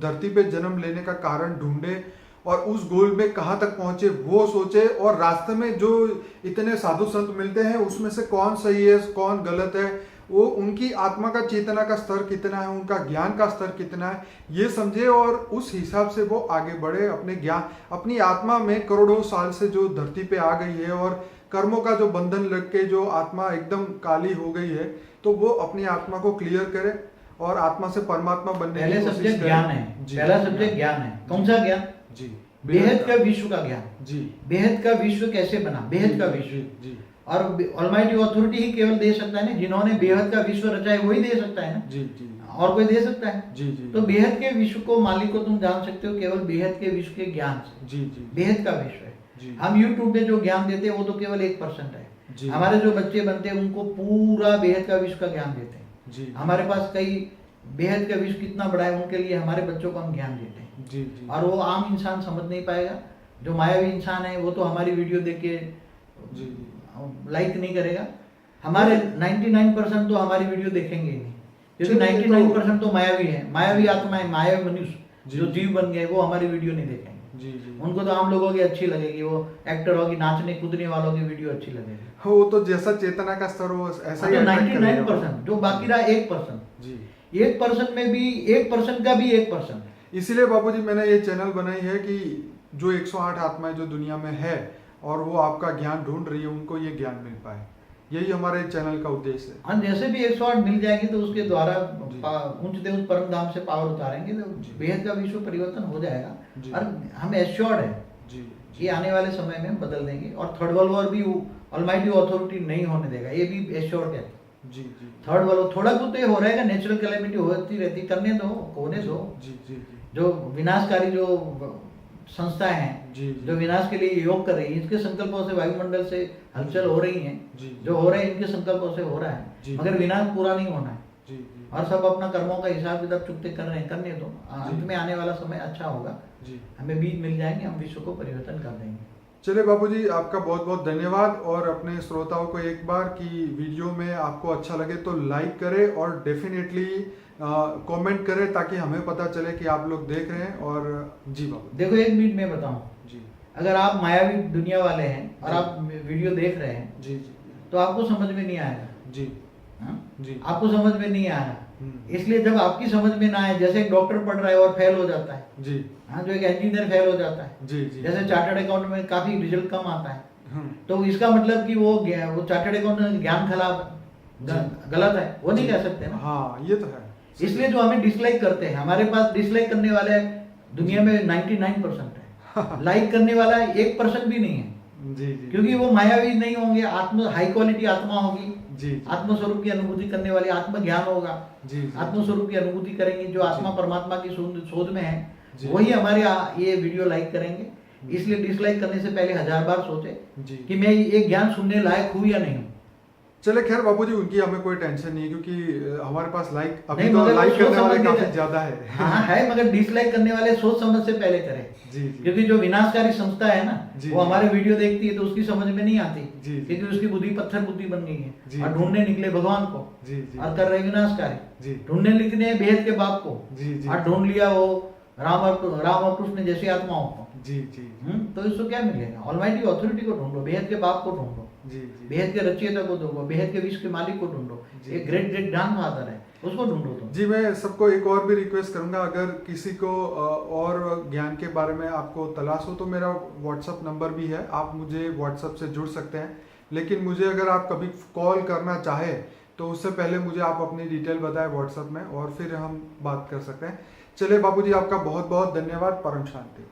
धरती पे जन्म लेने का कारण ढूंढे और उस गोल में कहाँ तक पहुंचे वो सोचे। और रास्ते में जो इतने साधु संत मिलते हैं उसमें से कौन सही है कौन गलत है, वो उनकी आत्मा का चेतना का स्तर कितना है, उनका ज्ञान का स्तर कितना है, ये समझे और उस हिसाब से वो आगे बढ़े। अपने ज्ञान, अपनी आत्मा में करोड़ों साल से जो धरती पे आ गई है और कर्मों का जो बंधन लग के जो आत्मा एकदम काली हो गई है, तो वो अपनी आत्मा को क्लियर करे और आत्मा से परमात्मा बनने पहले की कोशिश सब्जेक्ट करे। ज्ञान है, जी, पहला सब्जेक्ट ज्ञान है। कौन सा ज्ञान? जी, बेहद का विश्व का ज्ञान। जी, बेहद का विश्व कैसे बना, बेहद का जी, विश्व। जी, और ऑलमाइटी अथॉरिटी ही केवल दे सकता है ना, जिन्होंने बेहद का विश्व रचा है वही दे सकता है ना, जी, जी, और कोई दे सकता है? जी, जी, तो बेहद के विश्व को, मालिक को तुम जान सकते हो केवल बेहद के विश्व के ज्ञान से। जी, जी, बेहद का विश्व है। जी। हम YouTube में जो ज्ञान देते हैं वो तो केवल 1% जी। है। हमारे जो बच्चे बनते हैं उनको पूरा बेहद का विश्व का ज्ञान देते हैं। जी। हमारे पास कई बेहद का विश्व कितना बड़ा है उनके लिए हमारे बच्चों को हम ज्ञान देते हैं। जी, जी। और वो आम इंसान समझ नहीं पाएगा। जो मायावी इंसान है वो तो हमारी वीडियो देख के जी। लाइक नहीं करेगा। हमारे 99% तो हमारी वीडियो देखेंगे ही नहीं, क्योंकि चलिए, 99% तो मायावी है, मायावी आत्मा है, मायावी मनुष्य जी, जो जी। जीव बन गए वो हमारी वीडियो नहीं देखेंगे। जी, जी। उनको तो आम लोगों की अच्छी लगेगी, वो एक्टर होगी, नाचने कूदने वालों की वीडियो अच्छी लगेगी। वो तो जैसा चेतना का स्तर हो ऐसा ही तो attract करेगा। 99% जो बाकी रहा 1%, जी। 1% में भी 1% का भी 1%। इसीलिए बाबूजी मैंने ये चैनल बनाई है कि जो 108 आत्माएं जो दुनिया में है और वो आपका ज्ञान ढूंढ रही है, उनको ये ज्ञान मिल पाए, यही हमारे चैनल का उद्देश्य है। और जैसे भी 108 मिल जाएगी तो उसके द्वारा जी। ऊंचते उस परम धाम से पावर उतारेंगे तो जी। बेहद का विश्व परिवर्तन हो जाएगा। जी। और हम एश्योर्ड है जी, कि आने वाले समय में बदल देंगे। और थर्ड वर्ल्ड वॉर भी ऑलमाइटी अथॉरिटी नहीं होने देगा, ये भी एश्योर्ड है। जी, जी, थर्ड वर्ल्ड थोड़ा बहुत तो ये हो रहेगा, नेचुरल कैलेमिटी होती रहती, करने दो, होने दो। जी, जी, जी, जो विनाशकारी जो संस्थाएं हैं, जी, जी। जो विनाश के लिए योग कर रही है, इनके संकल्पों से वायुमंडल से हलचल हो रही है। जी। जो हो रहा है इनके संकल्पों से हो रहा जी। है, मगर विनाश पूरा नहीं होना है। जी, जी, और सब अपना कर्मों का हिसाब किताब चुकते कर रहे हैं, करने दो। अंत में आने वाला समय अच्छा होगा, जी। हमें बीज मिल जाएंगे, हम विश्व को परिवर्तन कर देंगे। चलिए बाबूजी, आपका बहुत बहुत धन्यवाद। और अपने श्रोताओं को एक बार कि वीडियो में आपको अच्छा लगे तो लाइक करें और डेफिनेटली कमेंट करें, ताकि हमें पता चले कि आप लोग देख रहे हैं। और जी बाबू, देखो एक मिनट में बताऊं, जी, अगर आप मायावी दुनिया वाले हैं और जी। आप वीडियो देख रहे हैं जी, जी, तो आपको समझ में नहीं आएगा। जी, हाँ? जी, आपको समझ में नहीं आ रहा, हम्म, इसलिए जब आपकी समझ में ना आए, जैसे एक डॉक्टर पढ़ रहा है और फेल हो जाता है, जी, हाँ, जो एक इंजीनियर फेल हो जाता है, जी, जी, जैसे चार्टर्ड अकाउंट में काफी रिजल्ट कम आता है, हम्म, तो इसका मतलब कि वो चार्टर्ड अकाउंट में ज्ञान खराब गलत है, वो नहीं कह सकते ना। हाँ, ये तो है। इसलिए जो हमें डिसलाइक करते हैं, हमारे पास डिसलाइक करने वाले दुनिया में 99% है, लाइक करने वाला 1% भी नहीं है। जी, जी, क्योंकि वो मायावी नहीं होंगे, आत्म हाई क्वालिटी आत्मा होगी, जी, जी, आत्मस्वरूप की अनुभूति करने वाली, आत्म ज्ञान होगा, जी, जी, आत्मस्वरूप की अनुभूति करेंगे। जो आत्मा जी। परमात्मा की शोध में है, जी। वही हमारे ये वीडियो लाइक करेंगे। इसलिए डिसलाइक करने से पहले 1000 बार सोचे जी। कि मैं ये ज्ञान सुनने लायक हूँ या नहीं हूँ। चले खैर बाबूजी, उनकी हमें कोई टेंशन नहीं है, क्योंकि हमारे पास लाइक अभी नहीं, तो मगर लाइक वो करने सोच वाले समझ के काफी ज्यादा है। हाँ है, मगर डिसलाइक करने वाले सोच समझ से पहले करें। जी जी। क्योंकि जो विनाशकारी संस्था है ना, जी, वो जी। हमारे वीडियो देखती है तो उसकी समझ में नहीं आती, जी, जी। क्योंकि उसकी बुद्धि पत्थर बुद्धि बन गई जी, है और जी। ढूंढने निकले भगवान को जी जी। और कर रहे विनाशकारी। जी। ढूंढने निकले बेहद के बाप को जी, जी। और ढूंढ लिया वो राम और कृष्ण जैसी आत्माओं को। जी जी। तो इसको क्या मिलेगा? ऑलमाइटी अथॉरिटी को ढूंढो, बेहद के बाप को ढूंढो, जी जी। बेहद के रचयिता को ढूंढो, बेहद के विश्व के मालिक को ढूंढो। जी। एक ग्रेट ग्रेट ग्रैंड फादर है, उसको ढूंढो तुम। जी, मैं सबको एक और भी रिक्वेस्ट करूंगा, अगर किसी को और ज्ञान के बारे में आपको तलाश हो तो मेरा व्हाट्सअप नंबर भी है, आप मुझे व्हाट्सअप से जुड़ सकते हैं। लेकिन मुझे अगर आप कभी कॉल करना चाहे तो उससे पहले मुझे आप अपनी डिटेल बताएं व्हाट्सअप में, और फिर हम बात कर सकते हैं। चलिए बाबूजी, आपका बहुत बहुत धन्यवाद। परम शांति।